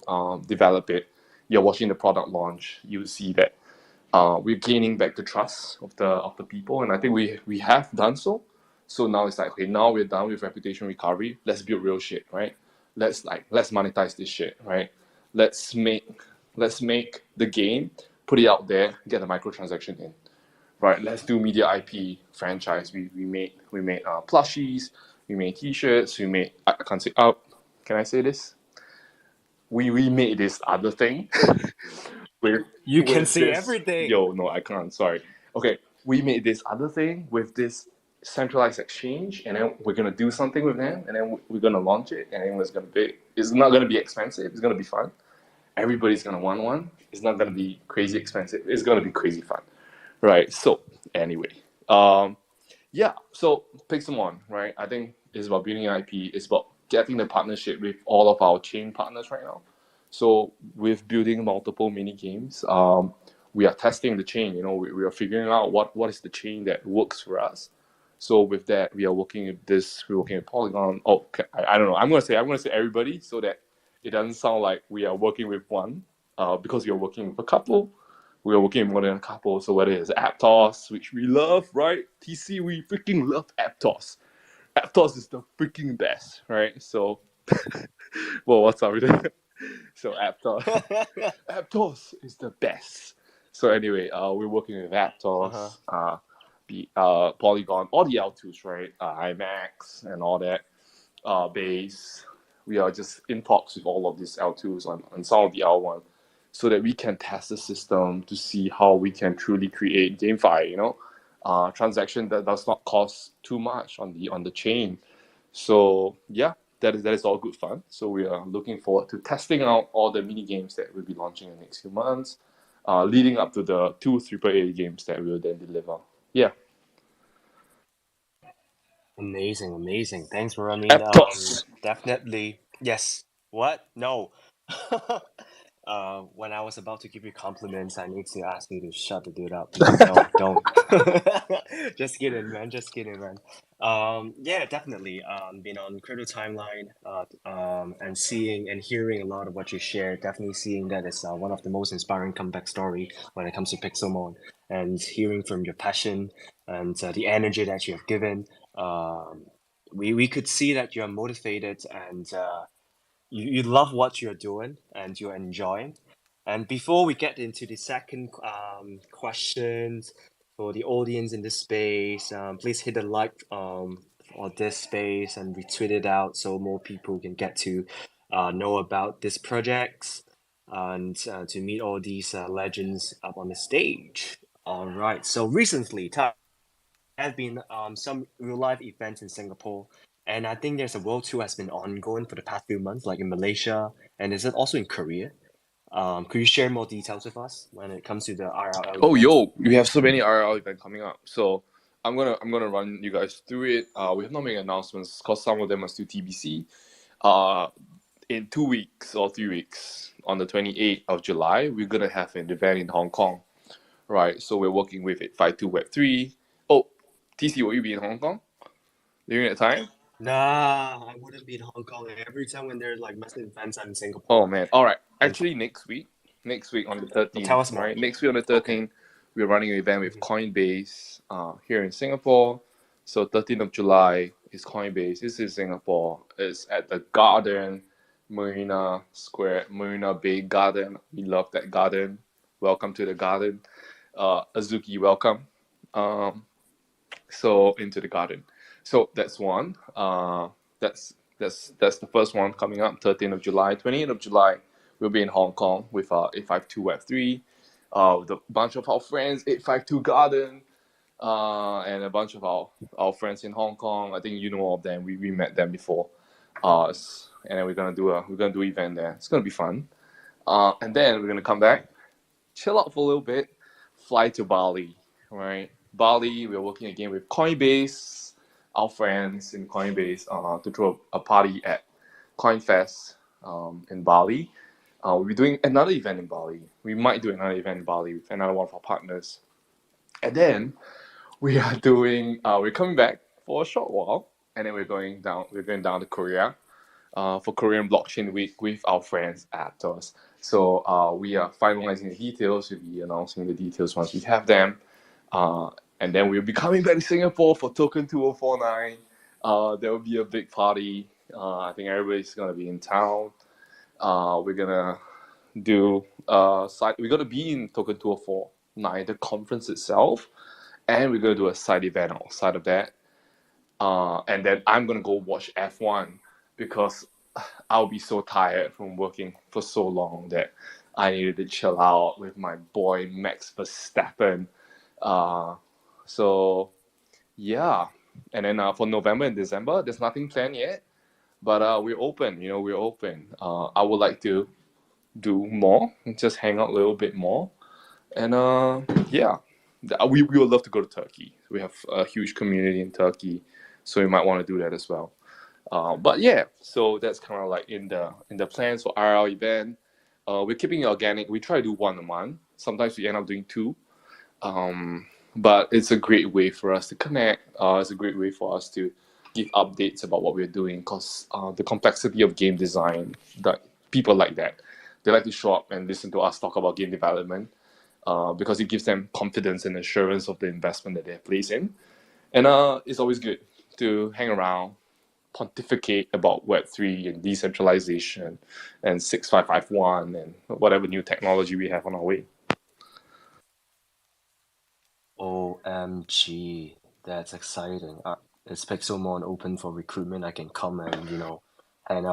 develop it, you're watching the product launch, you see that we're gaining back the trust of the people, and I think we have done so. So now it's like, okay, now we're done with reputation recovery. Let's build real shit, right? Let's monetize this shit, right? Let's make the game, put it out there, get the microtransaction in, right? Let's do media IP franchise. We made plushies, we made T-shirts, we made I can't say can I say this? We made this other thing. You can say everything. Yo, no, I can't. Sorry. Okay, we made this other thing with this centralized exchange, and then we're gonna do something with them, and then we're gonna launch it, and then it's not gonna be expensive. It's gonna be fun. Everybody's gonna want one. It's not gonna be crazy expensive. It's gonna be crazy fun, right? So anyway, yeah. So Pixelmon, right? I think it's about building an IP. It's about getting the partnership with all of our chain partners right now. So with building multiple mini games, we are testing the chain. We are figuring out what is the chain that works for us. So with that, we are working with this. We're working with Polygon. Oh, I don't know. I'm gonna say everybody so that it doesn't sound like we are working with one. Because we are working with a couple. We are working with more than a couple. So whether it's Aptos, which we love, right? TC, we freaking love Aptos. Aptos is the freaking best, right? So, well, what's up with that? So Aptos is the base. So anyway, we're working with Aptos, Polygon, all the L2s, right? IMAX and all that. Base. We are just in talks with all of these L2s on some of the L1, so that we can test the system to see how we can truly create GameFi, transaction that does not cost too much on the chain. So yeah, that is all good fun. So we are looking forward to testing out all the mini games that we'll be launching in the next few months, leading up to the 2 AAA games that we will then deliver. Yeah. Amazing. Thanks, Ramin. App thoughts. Definitely. Yes. What? No. When I was about to give you compliments, I need to ask you to shut the dude up. No, don't. Just kidding, man. Just kidding, man. Yeah, definitely. Been on Crypto Timeline, and seeing and hearing a lot of what you shared. Definitely seeing that it's one of the most inspiring comeback story when it comes to Pixelmon, and hearing from your passion and the energy that you have given. We could see that you're motivated and you love what you're doing and you're enjoying. And before we get into the second questions for the audience in this space, please hit a like for this space and retweet it out so more people can get to know about this project and to meet all these legends up on the stage. All right. So recently, have been some real life events in Singapore, and I think there's a world tour has been ongoing for the past few months, like in Malaysia, and is it also in Korea? Could you share more details with us when it comes to the RLL Oh, event? yo, we have so many RL events coming up. So I'm gonna run you guys through it. We have not made announcements because some of them are still TBC. In 2 weeks or 3 weeks, on the 28th of July, we're gonna have an event in Hong Kong. Right. So we're working with 852 Web3. Oh, TC, will you be in Hong Kong during that time? Nah, I wouldn't be in Hong Kong. Every time when there's like massive events, I'm in Oh Singapore. man. All right. And Actually, next week on the tell 13th, us more. right? Next week on the Okay. 13th, we're running an event with Mhm. Coinbase here in Singapore. So 13th of July is Coinbase. This is Singapore. It's at the Garden, Marina Square, Marina Bay Garden. We love that garden. Welcome to the garden. Azuki, welcome. So into the garden. So that's one. That's the first one coming up. 13th of July, 28th of July, we'll be in Hong Kong with 852 Web3, with a bunch of our friends, 852 Garden, and a bunch of our friends in Hong Kong. I think you know all of them. We met them before. And then we're gonna do an event there. It's gonna be fun. And then we're gonna come back, chill out for a little bit, fly to Bali, right? Bali, we're working again with Coinbase, our friends in Coinbase, to throw a party at CoinFest in Bali. We'll be doing another event in Bali. We might do another event in Bali with another one of our partners. And then we're coming back for a short while, and then we're going down to Korea for Korean Blockchain Week with our friends at Atos. So we are finalizing the details. We'll be announcing the details once we have them. And then we'll be coming back to Singapore for Token 2049. There will be a big party. I think everybody's going to be in town. We're going to we're going to be in Token 2049, the conference itself. And we're going to do a side event outside of that. And then I'm going to go watch F1 because I'll be so tired from working for so long that I needed to chill out with my boy Max Verstappen. So yeah, and then for November and December, there's nothing planned yet, but we're open. We're open. I would like to do more, just hang out a little bit more, and yeah, we would love to go to Turkey. We have a huge community in Turkey, so we might want to do that as well. But yeah, so that's kind of like in the plans for RL event. We're keeping it organic. We try to do one a month. Sometimes we end up doing two. But it's a great way for us to connect. It's a great way for us to give updates about what we're doing because the complexity of game design, that people like that. They like to show up and listen to us talk about game development because it gives them confidence and assurance of the investment that they have placed in. And it's always good to hang around, pontificate about Web3 and decentralization and 6551 and whatever new technology we have on our way. OMG, that's exciting. Is Pixelmon open for recruitment? I can come and hand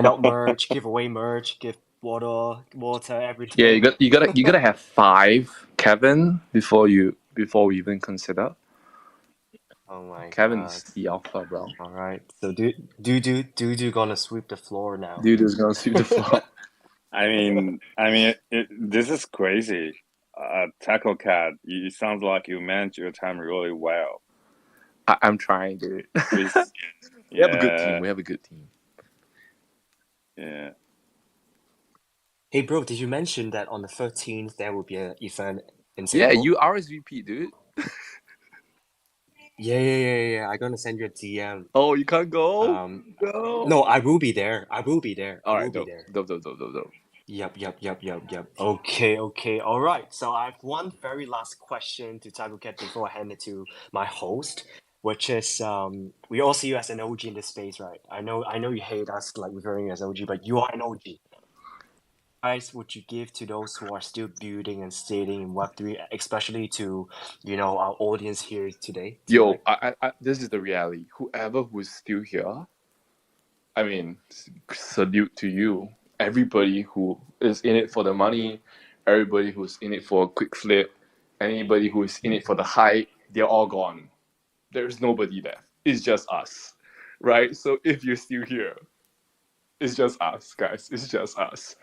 out merch, give away merch, give water, Yeah, everything. you gotta have 5, Kevin, before we even consider. Oh my Kevin's god. the alpha, bro. All right. So do gonna sweep the floor now. Dude is gonna sweep the floor. This is crazy. Tackle Cat, it sounds like you manage your time really well. I'm trying, dude. Please, We have a good yeah, team. We have a good team. yeah. Hey, bro, did you mention that on the 13th there will be an event in Yeah, Singapore? you RSVP, dude. Yeah. I'm gonna send you a DM. Oh, you can't go? No, No. I will be there. I will be there. I All will right, be dope. there. Dope. Yep. Okay. All right. So I have one very last question to Taco Cat before I hand it to my host, which is we all see you as an OG in this space, right? I know you hate us like referring as OG, but you are an OG. Advice would you give to those who are still building and staying in Web3, especially to our audience here today, Yo, tonight? I this is the reality. Whoever who's still here, I mean, salute to you. Everybody who is in it for the money, everybody who's in it for a quick flip, anybody who is in it for the hype, they're all gone. There's nobody left. It's just us, right? So if you're still here, it's just us, guys. It's just us,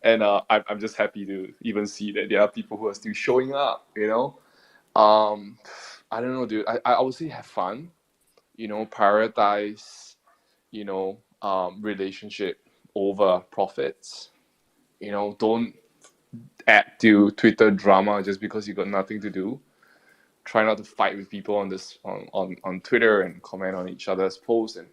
and I'm just happy to even see that there are people who are still showing up. I don't know, dude. I would say have fun. Prioritize relationship over profits. Don't add to Twitter drama just because you got nothing to do. Try not to fight with people on Twitter and comment on each other's posts and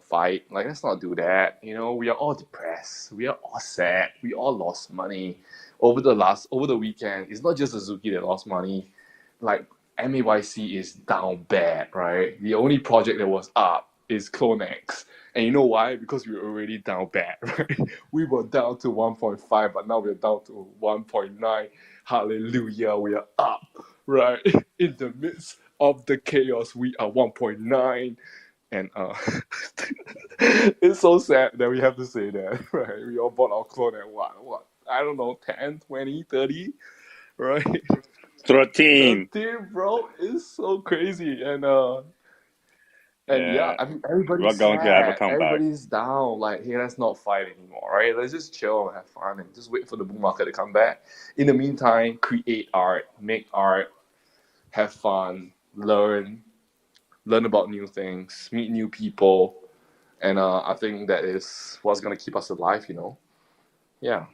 fight. Like, let's not do that. We are all depressed. We are all sad. We all lost money over the weekend. It's not just Suzuki that lost money. Like, MAYC is down bad, right? The only project that was up is CloneX. And you know why? Because we were already down bad, right? We were down to 1.5, but now we're down to 1.9. Hallelujah, we are up, right? In the midst of the chaos, we are 1.9. And it's so sad that we have to say that, right? We all bought our clone at what? I don't know, 10, 20, 30, right? 13. 13, bro, it's so crazy. And yeah, Yeah, I mean, everybody's we're going to have a sad. comeback. Everybody's down. Like, hey, let's not fight anymore, right? Let's just chill and have fun and just wait for the bull market to come back. In the meantime, create art, make art, have fun, learn about new things, meet new people, and I think that is what's gonna keep us alive. Yeah.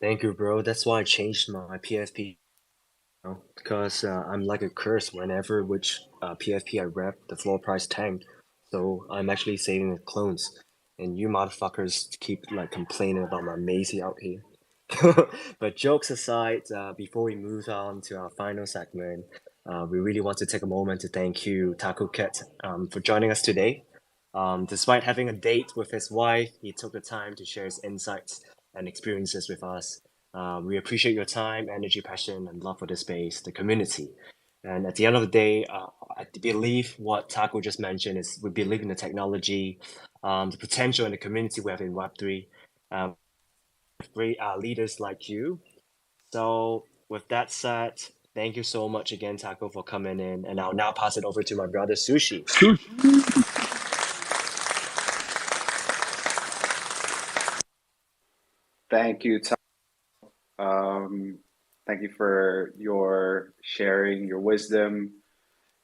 Thank you, bro. That's why I changed my PFP. Because I'm like a curse whenever which PFP I rep, the floor price tanked. So I'm actually saving the clones. And you motherfuckers keep like complaining about my Macy out here. But jokes aside, before we move on to our final segment, we really want to take a moment to thank you, Taco Cat, for joining us today. Despite having a date with his wife, he took the time to share his insights and experiences with us. We appreciate your time, energy, passion, and love for the space, the community. And at the end of the day, I believe what Taco just mentioned is we believe in the technology, the potential and the community we have in Web3. Great leaders like you. So, with that said, thank you so much again, Taco, for coming in. And I'll now pass it over to my brother, Sushi. Thank you, Tom. Thank you for your sharing, your wisdom,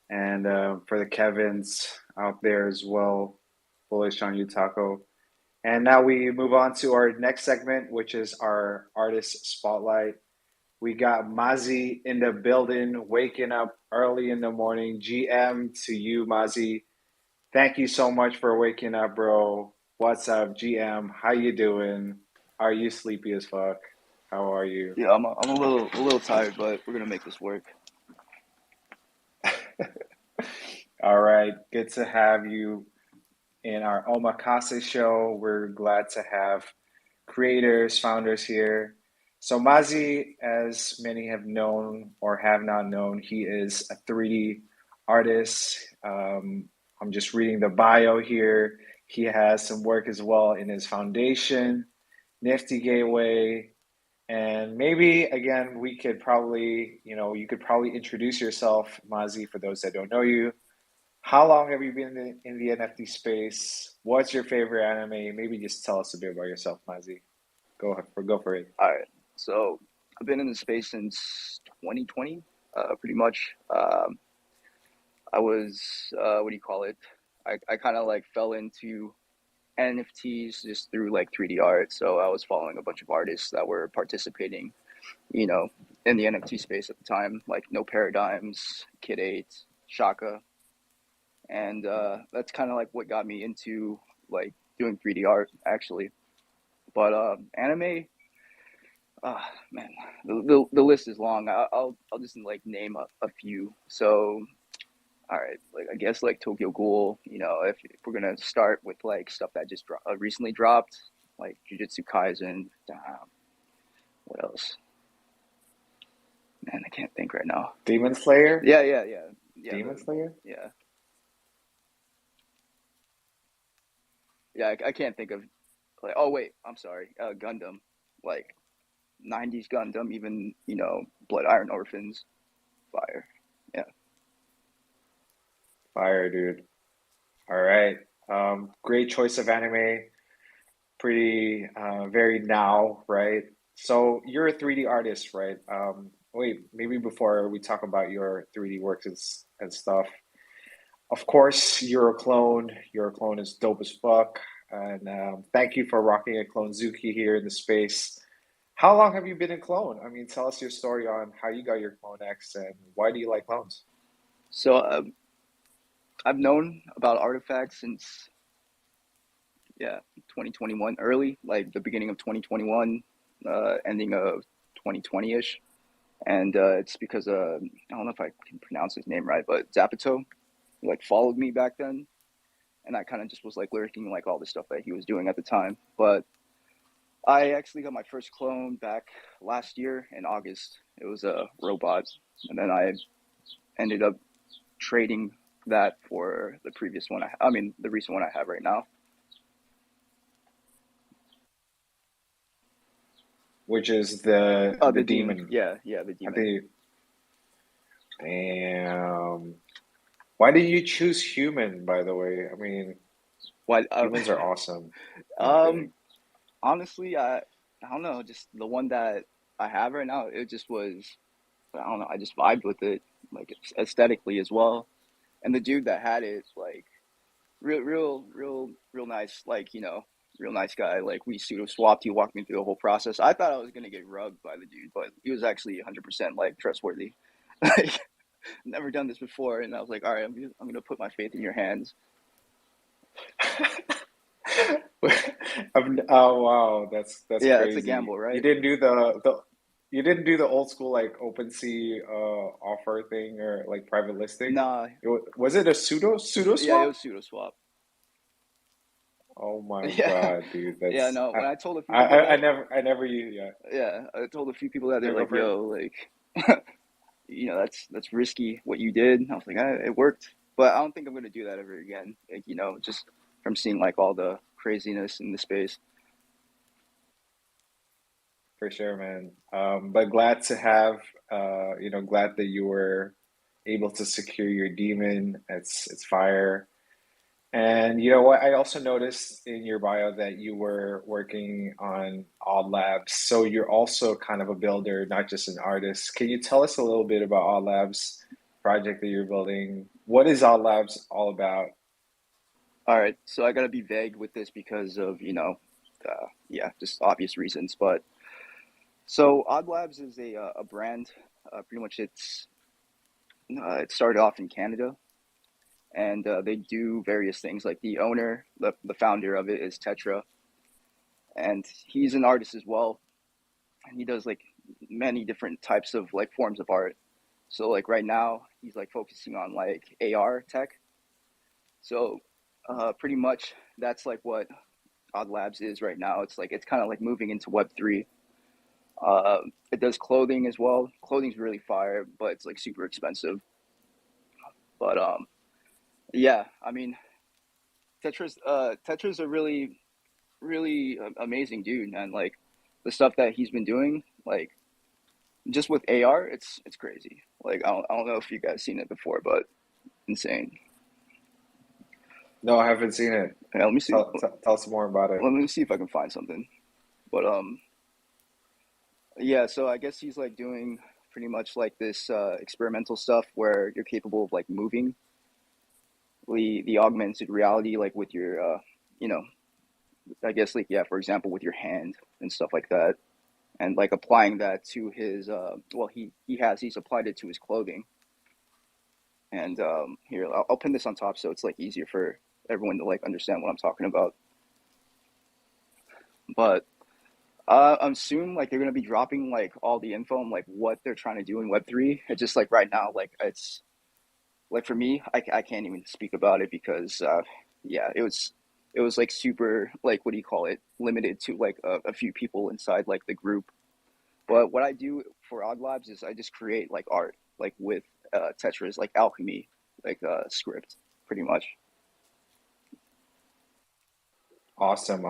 and for the Kevins out there as well. Bullish on you, Taco. And now we move on to our next segment, which is our artist spotlight. We got Mazi in the building, waking up early in the morning. GM to you, Mazi. Thank you so much for waking up, bro. What's up, GM? How you doing? Are you sleepy as fuck? How are you? Yeah, I'm a little tired, but we're gonna make this work. All right, good to have you in our OMAKASE show. We're glad to have creators, founders here. So Mazi, as many have known or have not known, he is a 3D artist. I'm just reading the bio here. He has some work as well in his foundation, Nifty Gateway, And maybe again, we could probably, you could probably introduce yourself, Mazi, for those that don't know you. How long have you been in the NFT space? What's your favorite anime? Maybe just tell us a bit about yourself, Mazi. Go for it. All right. So I've been in the space since 2020, pretty much. I was, what do you call it? I kind of like fell into NFTs just through like 3D art. So I was following a bunch of artists that were participating, you know, in the NFT space at the time, like No Paradigms, Kid 8, Shaka. And that's kind of like what got me into like doing 3D art actually. But anime, man, the list is long. I'll just like name a few. So all right, like I guess like Tokyo Ghoul. If we're gonna start with like stuff that just recently dropped, like Jujutsu Kaisen. What else? Man, I can't think right now. Demon Slayer? Yeah. Demon Slayer? Yeah. Yeah, I can't think of like. Oh wait, I'm sorry. Gundam, like '90s Gundam, even Blood Iron Orphans, fire. Yeah. Fire, dude. All right. Great choice of anime. Pretty, very now, right? So you're a 3D artist, right? Wait, maybe before we talk about your 3D works and stuff, of course, you're a clone. Your clone is dope as fuck. And thank you for rocking a clone Zuki here in the space. How long have you been in clone? I mean, tell us your story on how you got your CloneX and why do you like clones? So I've known about artifacts since 2021, early, like the beginning of 2021, ending of 2020-ish. And it's because I don't know if I can pronounce his name right, but Zapato like followed me back then, and I kind of just was like lurking like all the stuff that he was doing at the time. But I actually got my first clone back last year in August. It was a robot, and then I ended up trading that for the previous one. I mean, the recent one I have right now. Which is the The demon. Yeah, the demon. Damn. Why did you choose human, by the way? I mean, What? humans are awesome. I'm kidding. Honestly, I don't know. Just the one that I have right now, it just was. I don't know. I just vibed with it, like aesthetically as well. And the dude that had it, like, real nice. Like, real nice guy. Like, we pseudo swapped. He walked me through the whole process. I thought I was gonna get rugged by the dude, but he was actually 100% like trustworthy. Like, never done this before, and I was like, all right, I'm gonna put my faith in your hands. Oh wow, that's Yeah, crazy. it's a gamble, right? You didn't do the old school like OpenSea offer thing or like private listing. Nah. Was it a pseudo Yeah, it swap? was pseudo swap. Oh my Yeah. God, dude, Yeah, that's no. When I told a few people I never yeah. yeah, I told a few people that they're Yeah, go like, for it. yo, like, that's risky what you did. And I was like, it worked, but I don't think I'm gonna do that ever again. Like, just from seeing like all the craziness in the space. For sure, man. But glad to have, glad that you were able to secure your demon. It's fire. And you know what? I also noticed in your bio that you were working on Odd Labs. So you're also kind of a builder, not just an artist. Can you tell us a little bit about Odd Labs project that you're building? What is Odd Labs all about? All right, so I gotta be vague with this because of just obvious reasons. But so Odd Labs is a brand. Pretty much, it started off in Canada, and they do various things. Like the owner, the founder of it is Tetra, and he's an artist as well. And he does like many different types of like forms of art. So like right now, he's like focusing on like AR tech. So pretty much that's like what Odd Labs is right now. It's kind of like moving into Web3. It does clothing as well. Clothing's really fire, but it's like super expensive. But yeah, I mean, Tetra's a really amazing dude, and like the stuff that he's been doing, Like just with AR, it's crazy. Like I don't know if you guys seen it before, but insane. No, I haven't seen it. Yeah, let me see. Tell us more about it. Let me see if I can find something. But yeah. So I guess he's like doing pretty much like this experimental stuff where you're capable of like moving the augmented reality, like with your you know, I guess like yeah, for example, with your hand and stuff like that, and like applying that to his well, he's applied it to his clothing. And here, I'll pin this on top so it's like easier for everyone to like understand what I'm talking about. But I'm soon like they're gonna be dropping like all the info on like what they're trying to do in Web3. It's just like right now, like it's like for me, I can't even speak about it because yeah, it was like super like what do you call it, limited to like a few people inside like the group. But what I do for Odd Labs is I just create like art like with Tetris, like alchemy, like script, pretty much. Awesome.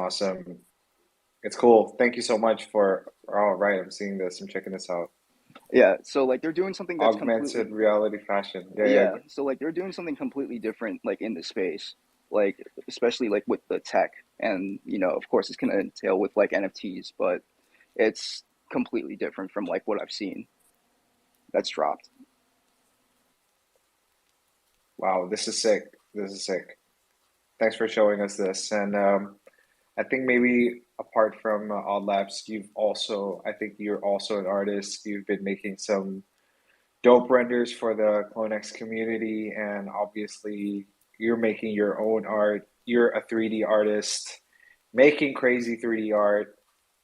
It's cool. Thank you so much for. All right, I'm seeing this. I'm checking this out. Yeah, so like they're doing something that's completely Augmented reality fashion. Yeah. yeah, so like they're doing something completely different like in the space, like especially like with the tech, and you know of course it's gonna entail with like NFTs, but it's completely different from like what I've seen that's dropped. Wow, this is sick. This is sick. Thanks for showing us this. And I think maybe apart from Odd Labs, I think you're also an artist. You've been making some dope renders for the CloneX community, and obviously you're making your own art. You're a 3D artist, making crazy 3D art.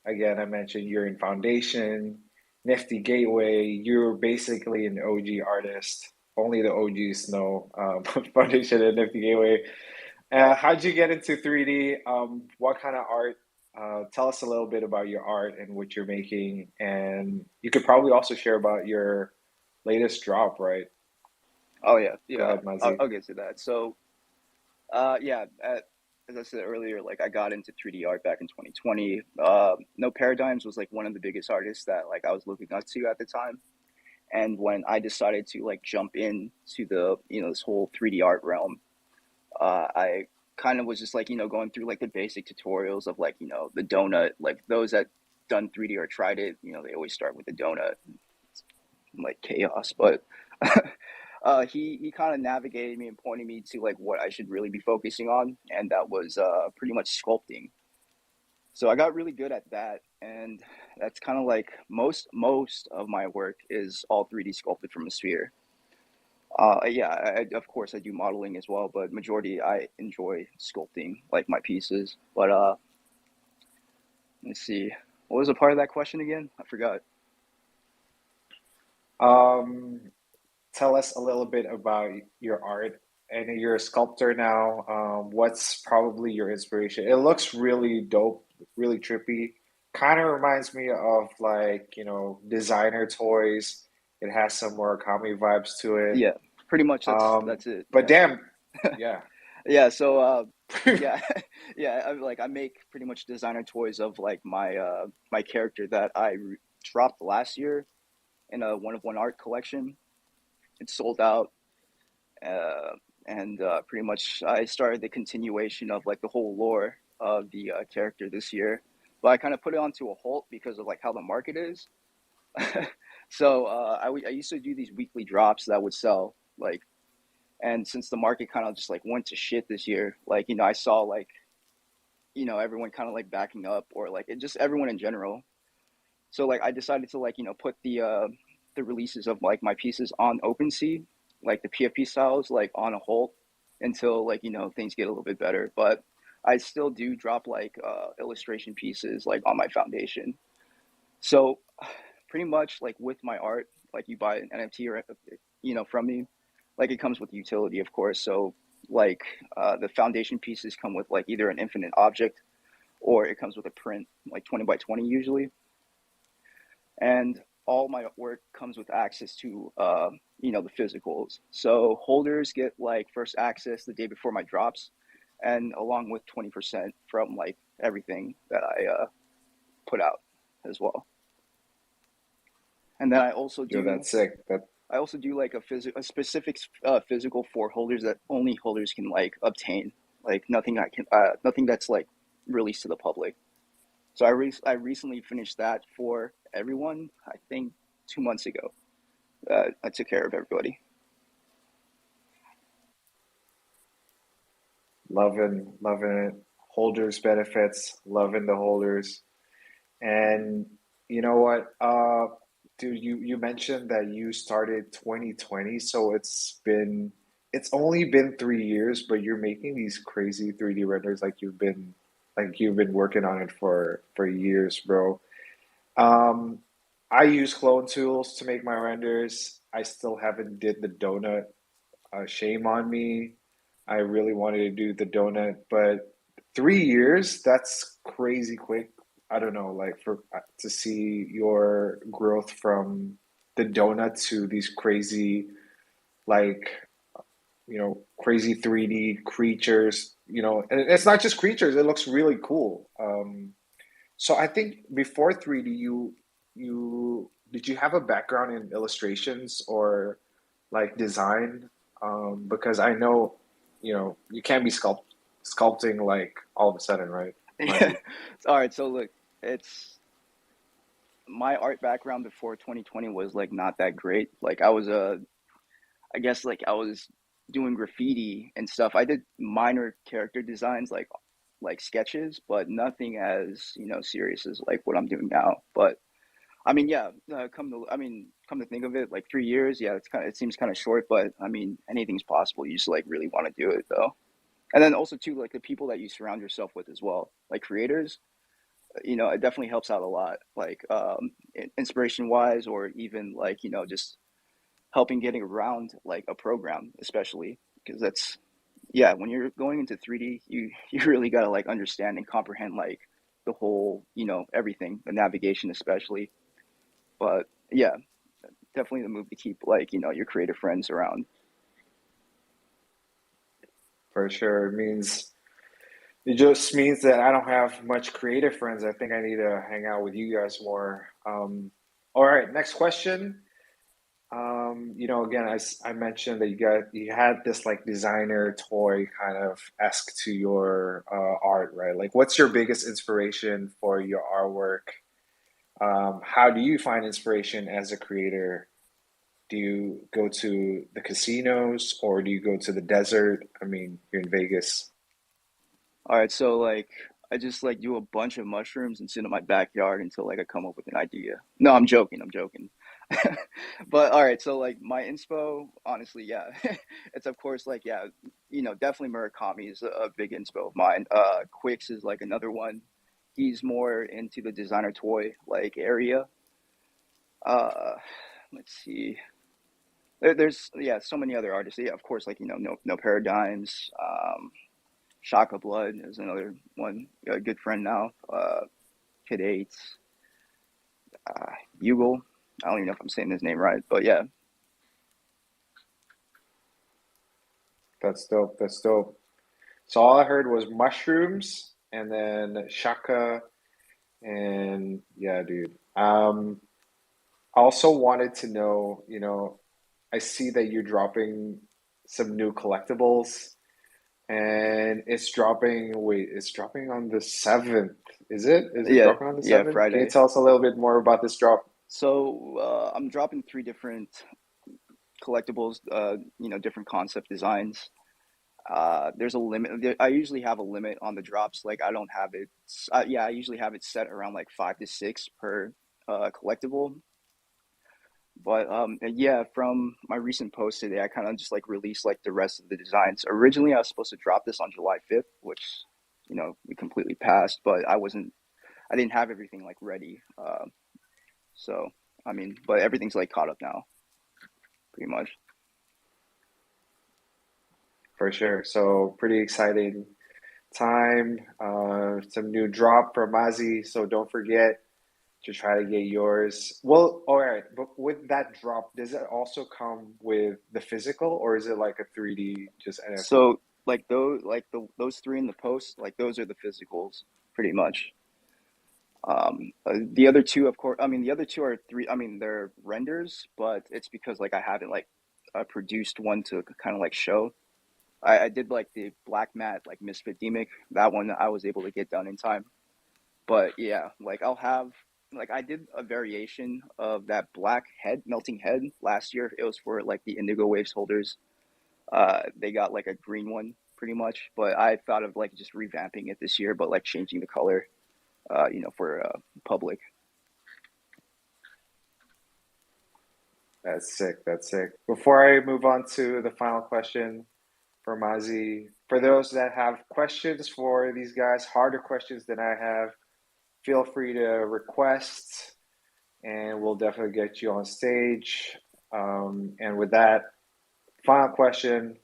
Again, I mentioned you're in Foundation, Nifty Gateway. You're basically an OG artist. Only the OGs know Foundation and Nifty Gateway. How'd you get into 3D? What kind of art? Tell us a little bit about your art and what you're making. And you could probably also share about your latest drop, right? Oh yeah, Go yeah, ahead, Mazi. I'll get to that. So yeah, as I said earlier, like I got into 3D art back in 2020. No Paradigms was like one of the biggest artists that like I was looking up to at the time. And when I decided to like jump in to the this whole 3D art realm, I kind of was just like going through like the basic tutorials of like the donut. Like those that done 3D or tried it, they always start with the donut, like chaos. But he kind of navigated me and pointed me to like what I should really be focusing on, and that was pretty much sculpting. So I got really good at that, and that's kind of like most of my work is all 3D sculpted from a sphere. Yeah, of course I do modeling as well, but majority I enjoy sculpting like my pieces. But let's see, what was a part of that question again? I forgot. Um, Tell us a little bit about your art. And you're a sculptor now. What's probably your inspiration? It looks really dope, really trippy. Kind of reminds me of like, designer toys. It has some Murakami vibes to it. Yeah, pretty much that's it. But Yeah, damn, yeah. yeah. So yeah, yeah. I make pretty much designer toys of like my character that dropped last year in a one of one art collection. It sold out, uh, and pretty much I started the continuation of like the whole lore of the character this year. But I kind of put it onto a halt because of like how the market is. So I used to do these weekly drops that would sell like, and since the market kind of just like went to shit this year, like I saw like everyone kind of like backing up or like it just everyone in general. So like I decided to like put the releases of like my pieces on OpenSea, like the PFP styles, like on a hold until like things get a little bit better. But I still do drop like illustration pieces like on my foundation. So pretty much like with my art, like you buy an NFT or from me, like it comes with utility, of course. So like the foundation pieces come with like either an infinite object or it comes with a print, like 20 by 20 usually. And all my work comes with access to the physicals. So holders get like first access the day before my drops, and along with 20% from like everything that I put out as well. And then I also Yo, do that's sick. like a specific physical for holders that only holders can like obtain. Like nothing that's like released to the public. So I recently finished that for everyone. I think 2 months ago. I took care of everybody. Loving it. Holders benefits, loving the holders. And you know what, dude, you mentioned that you started 2020, so it's only been 3 years, but you're making these crazy 3D renders like you've been working on it for years, bro. Um, I use clone tools to make my renders. I still haven't did the donut. Shame on me. I really wanted to do the donut, but 3 years, that's crazy quick. I don't know, like for to see your growth from the donut to these crazy, like, crazy 3D creatures, and it's not just creatures, it looks really cool. So I think before 3D, you did you have a background in illustrations or like design? Because I know, you can't be sculpting like all of a sudden, right, Yeah. Mazi? All right. So look, it's my art background before 2020 was like not that great. Like I guess like I was doing graffiti and stuff. I did minor character designs like sketches, but nothing as, serious as like what I'm doing now. But I mean, yeah, come to think of it, like 3 years, yeah, it seems kind of short, but I mean, anything's possible. You just like really want to do it though. And then also too, like the people that you surround yourself with as well, like creators, it definitely helps out a lot, like inspiration wise, or even like, just helping getting around like a program, especially because that's, yeah, when you're going into 3D, you really got to like understand and comprehend like the whole, everything, the navigation especially. But yeah, definitely the move to keep like, your creative friends around. For sure. It just means that I don't have much creative friends. I think I need to hang out with you guys more. All right, next question. Again, I mentioned that you had this like designer toy kind of esque to your art, right? Like, what's your biggest inspiration for your artwork? How do you find inspiration as a creator? Do you go to the casinos or do you go to the desert? I mean, you're in Vegas. All right, so like I just like do a bunch of mushrooms and sit in my backyard until like I come up with an idea. No, I'm joking. I'm joking. But all right, so like my inspo, honestly, yeah, it's of course like yeah, definitely Murakami is a big inspo of mine. Quix is like another one. He's more into the designer toy like area. Uh, let's see. There's yeah, so many other artists. Yeah, of course, like no paradigms. Shaka Blood is another one. A good friend now. Kid Eight, Bugle. I don't even know if I'm saying his name right, but yeah. That's dope. That's dope. So all I heard was mushrooms and then shaka and yeah, dude. I also wanted to know, I see that you're dropping some new collectibles and it's dropping on the 7th. Is it? Is it Yeah, dropping on the yeah, 7th? Can you Friday. tell us a little bit more about this drop? So I'm dropping three different collectibles. Different concept designs. There's a limit. I usually have a limit on the drops. Like I don't have it. Yeah, I usually have it set around like 5 to 6 per collectible. But yeah, from my recent post today, I kind of just like released like the rest of the designs. Originally, I was supposed to drop this on July 5th, which we completely passed. But I didn't have everything like ready. So I mean, but everything's like caught up now, pretty much. For sure. So pretty exciting time. Some new drop from Mazi. So don't forget to try to get yours. Well, all right, but with that drop, does it also come with the physical or is it like a 3D just NFT? So those three in the post, like those are the physicals, pretty much. The other two, of course, I mean, the other two are three. I mean, they're renders, but it's because like I haven't like produced one to kind of like show. I did like the black matte like Misfit Demic. That one I was able to get done in time. But yeah, like I'll have like I did a variation of that black head melting head last year. It was for like the Indigo Waves holders. They got like a green one pretty much, but I thought of like just revamping it this year, but like changing the color, for public. That's sick. That's sick. Before I move on to the final question for Mazi, for those that have questions for these guys, harder questions than I have, feel free to request, and we'll definitely get you on stage. And with that, final question: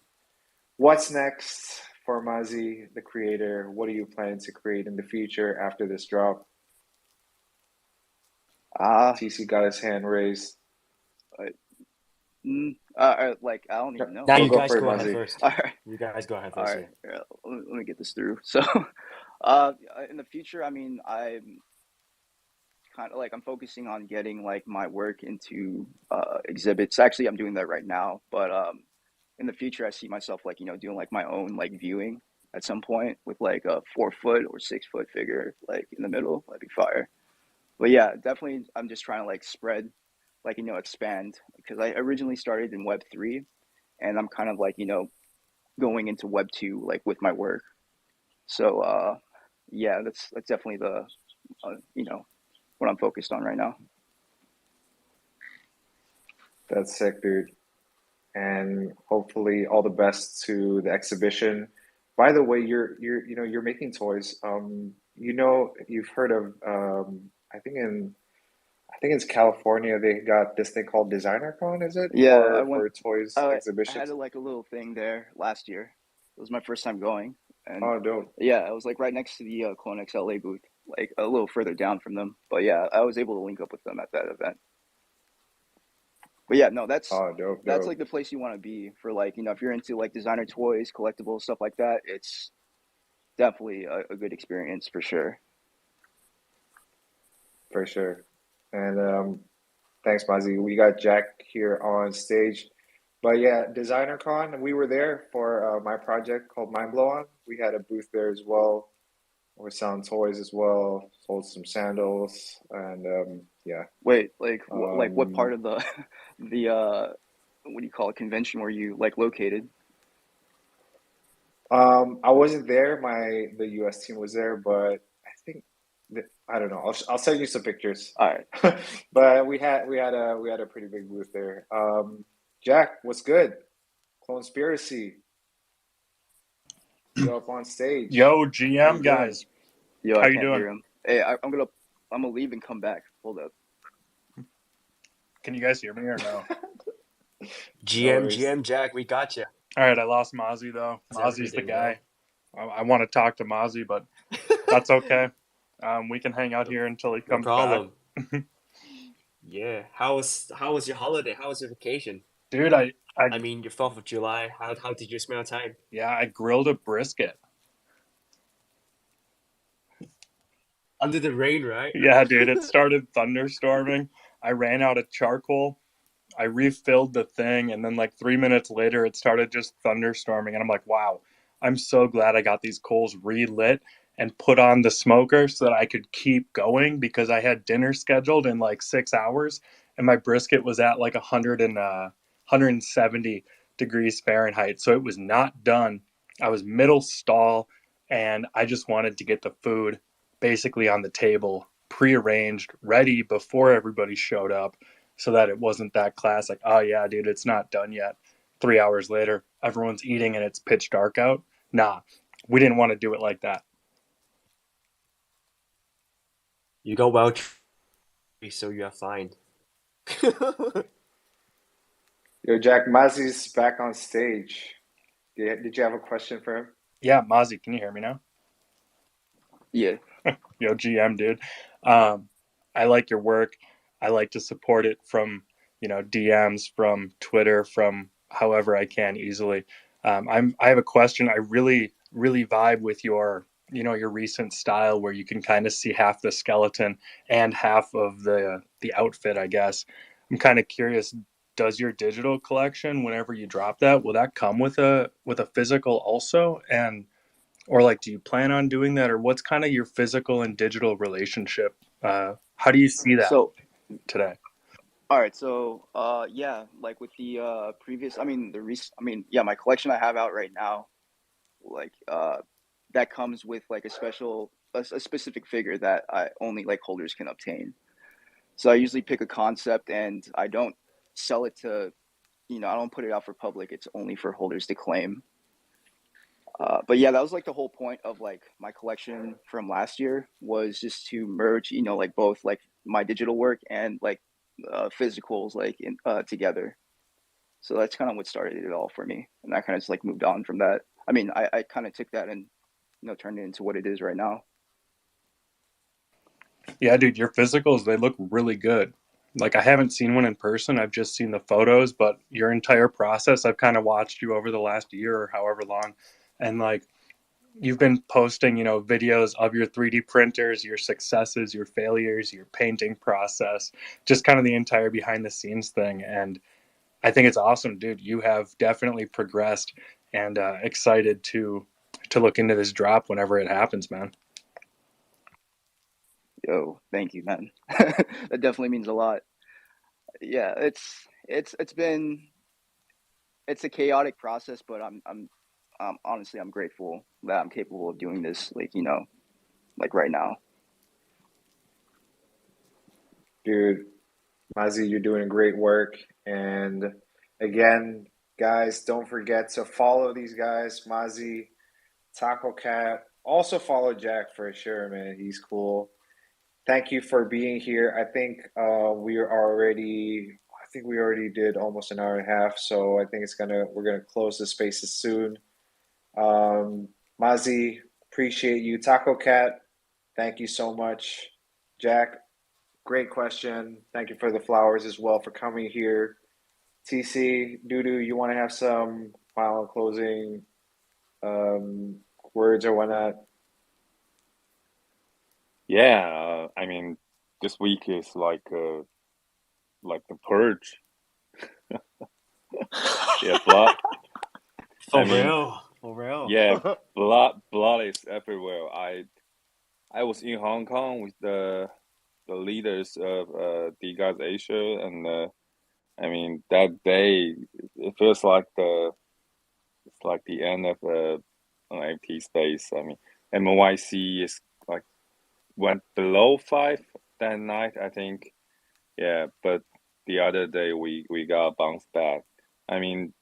what's next for Mazi, the creator? What are you planning to create in the future after this drop? TC got his hand raised. Like I don't even know. Now you Go guys for it, go ahead Mazi. first. All right. You guys go ahead All first. right. Yeah. Yeah, let me get this through. So, in the future, I mean, I'm kind of like I'm focusing on getting like my work into exhibits. Actually, I'm doing that right now, but in the future, I see myself like doing like my own like viewing at some point with like a 4 foot or 6 foot figure like in the middle. That'd be fire. But yeah, definitely, I'm just trying to like spread, like expand because I originally started in Web3, and I'm kind of like going into Web2 like with my work. So yeah, that's definitely the what I'm focused on right now. That's sick, dude. And hopefully all the best to the exhibition. By the way, you're making toys. You've heard of I think it's California. They got this thing called DesignerCon, is it? Yeah, For toys I had exhibitions. like a little thing there last year. It was my first time going, and Oh, dope. yeah, I was like right next to the CloneX LA booth, like a little further down from them. But yeah, I was able to link up with them at that event. But yeah, no, that's Oh, dope, that's dope. like the place you want to be for like if you're into like designer toys, collectibles, stuff like that. It's definitely a good experience for sure. For sure. And thanks, Mazi. We got Jack here on stage. But yeah, DesignerCon, we were there for my project called Mind Blow On. We had a booth there as well. We're selling toys as well, sold some sandals, and yeah. Wait, like what Um, part of the the what do you call it, convention were you like located? I wasn't there. The US team was there, but I think I don't know. I'll send you some pictures. All right. But we had a pretty big booth there. Jack, what's good? Clonespiracy, you up on stage? Yo, GM guys. Yo, How I you can't doing? hear him. Hey, I'm gonna leave and come back. Hold up. Can you guys hear me or no? GM Jack, we got you. All right, I lost Mozzie though. Mozzie's the guy. I want to talk to Mozzie, but that's okay. We can hang out here until he No comes problem. back. Yeah. How was your holiday? How was your vacation? Dude, I mean, your 4th of July. How did you spend your time? Yeah, I grilled a brisket. Under the rain, right? Yeah, dude, it started thunderstorming. I ran out of charcoal. I refilled the thing, and then like 3 minutes later, it started just thunderstorming. And I'm like, wow, I'm so glad I got these coals relit and put on the smoker so that I could keep going because I had dinner scheduled in like 6 hours, and my brisket was at like 170 degrees Fahrenheit. So it was not done. I was middle stall, and I just wanted to get the food basically on the table, prearranged, ready before everybody showed up, so that it wasn't that classic, oh yeah, dude, it's not done yet. 3 hours later, everyone's eating and it's pitch dark out. Nah, we didn't want to do it like that. You go well, so you are fine. Yo, Jack, Mazi's back on stage. Did you have a question for him? Yeah, Mozzie, can you hear me now? Yeah. Yo, GM, dude. I like your work. I like to support it from, DMs, from Twitter, from however I can easily. I have a question. I really, really vibe with your your recent style where you can kind of see half the skeleton and half of the outfit, I guess. I'm kind of curious, does your digital collection, whenever you drop that, will that come with a physical also? And or like, do you plan on doing that, or what's kind of your physical and digital relationship? How do you see that So, today? all right. So, yeah, like with the previous, I mean, yeah, my collection I have out right now, like, that comes with like a specific figure that I only like holders can obtain. So I usually pick a concept and I don't sell it to, I don't put it out for public. It's only for holders to claim. But yeah, that was like the whole point of like my collection from last year was just to merge, like both like my digital work and like physicals like together. So that's kind of what started it all for me, and I kind of just like moved on from that. I mean, I kind of took that and turned it into what it is right now. Yeah, dude, your physicals, they look really good. Like, I haven't seen one in person. I've just seen the photos, but your entire process, I've kind of watched you over the last year or however long. And like, you've been posting, videos of your 3D printers, your successes, your failures, your painting process, just kind of the entire behind the scenes thing. And I think it's awesome, dude. You have definitely progressed, and excited to look into this drop whenever it happens, man. Yo, thank you, man. That definitely means a lot. Yeah, it's a chaotic process, but I'm honestly I'm grateful that I'm capable of doing this, like like right now. Dude, Mazi, you're doing great work. And again, guys, don't forget to follow these guys, Mazi, Taco Cat. Also follow Jack for sure, man. He's cool. Thank you for being here. I think we already did almost an hour and a half, so I think we're gonna close the spaces soon. Mazi, appreciate you. Taco Cat, thank you so much. Jack, great question. Thank you for the flowers as well for coming here. TC, Dudu, you want to have some final closing um, words or whatnot? Yeah, I mean, this week is like the purge. Yeah, blood. For I mean, real, for real. yeah, blood is everywhere. I was in Hong Kong with the leaders of D Guys Asia, and I mean that day it feels like the end of an empty space. I mean, MYC is like went below 5 that night, I think. Yeah, but the other day we got bounced back. I mean,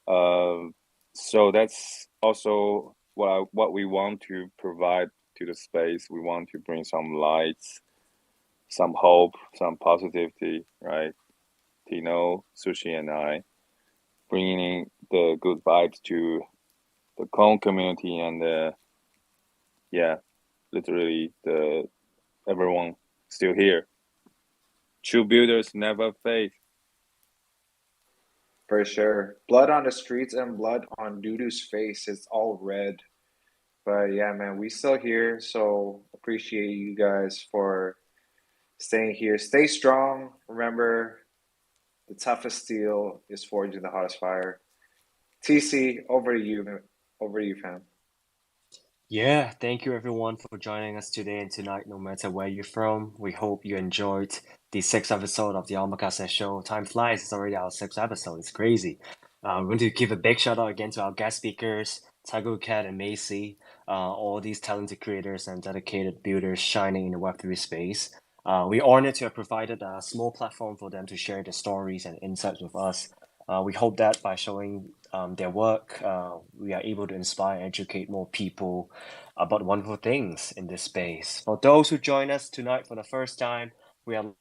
so that's also what we want to provide to the space. We want to bring some lights, some hope, some positivity, right? Tino, Sushi, and I bringing the good vibes to the clone community, and yeah, literally the everyone still here. True builders never fade. For sure. Blood on the streets and blood on Dudu's face. It's all red. But yeah, man, we still here. So appreciate you guys for staying here. Stay strong. Remember, the toughest steel is forged in the hottest fire. TC, over to you. Over to you, fam. Yeah, thank you everyone for joining us today and tonight, no matter where you're from. We hope you enjoyed the sixth episode of the OMAKASE show. Time flies, it's already our sixth episode. It's crazy. We want to give a big shout out again to our guest speakers, Tago Cat and Macy, all these talented creators and dedicated builders shining in the Web3 space. We're honored to have provided a small platform for them to share their stories and insights with us. We hope that by showing their work, we are able to inspire and educate more people about wonderful things in this space. For those who join us tonight for the first time, we are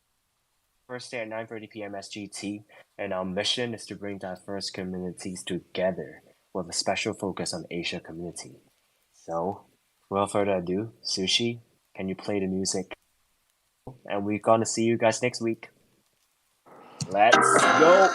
Thursday at 9:30 p.m. SGT, and our mission is to bring diverse communities together with a special focus on Asia community. So, without further ado, Sushi, can you play the music? And we're gonna see you guys next week. Let's go!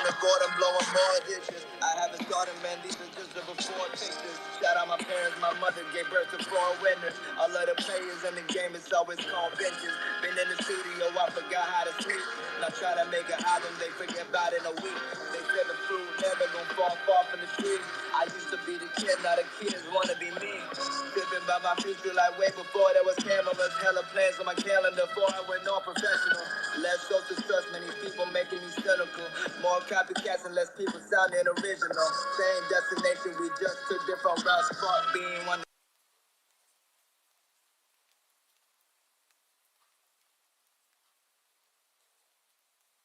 the board, I'm blowing more dishes. I haven't started, man, these are just the before pictures. Shout out my parents, my mother gave birth to 4 winners. All of the players in the game, it's always called benches. Been in the studio, I forgot how to sleep. Now try to make an album, they forget about it in a week. They said the fruit never gonna fall far from the tree. I used to be the kid, now the kids wanna be me. Tripping by my future like way before there was cameras. Hella plans on my calendar before I went all professional. Less social stress, many people making me cynical. More copycats and less people sounding original. Same destination, we just took different routes. Fuck being one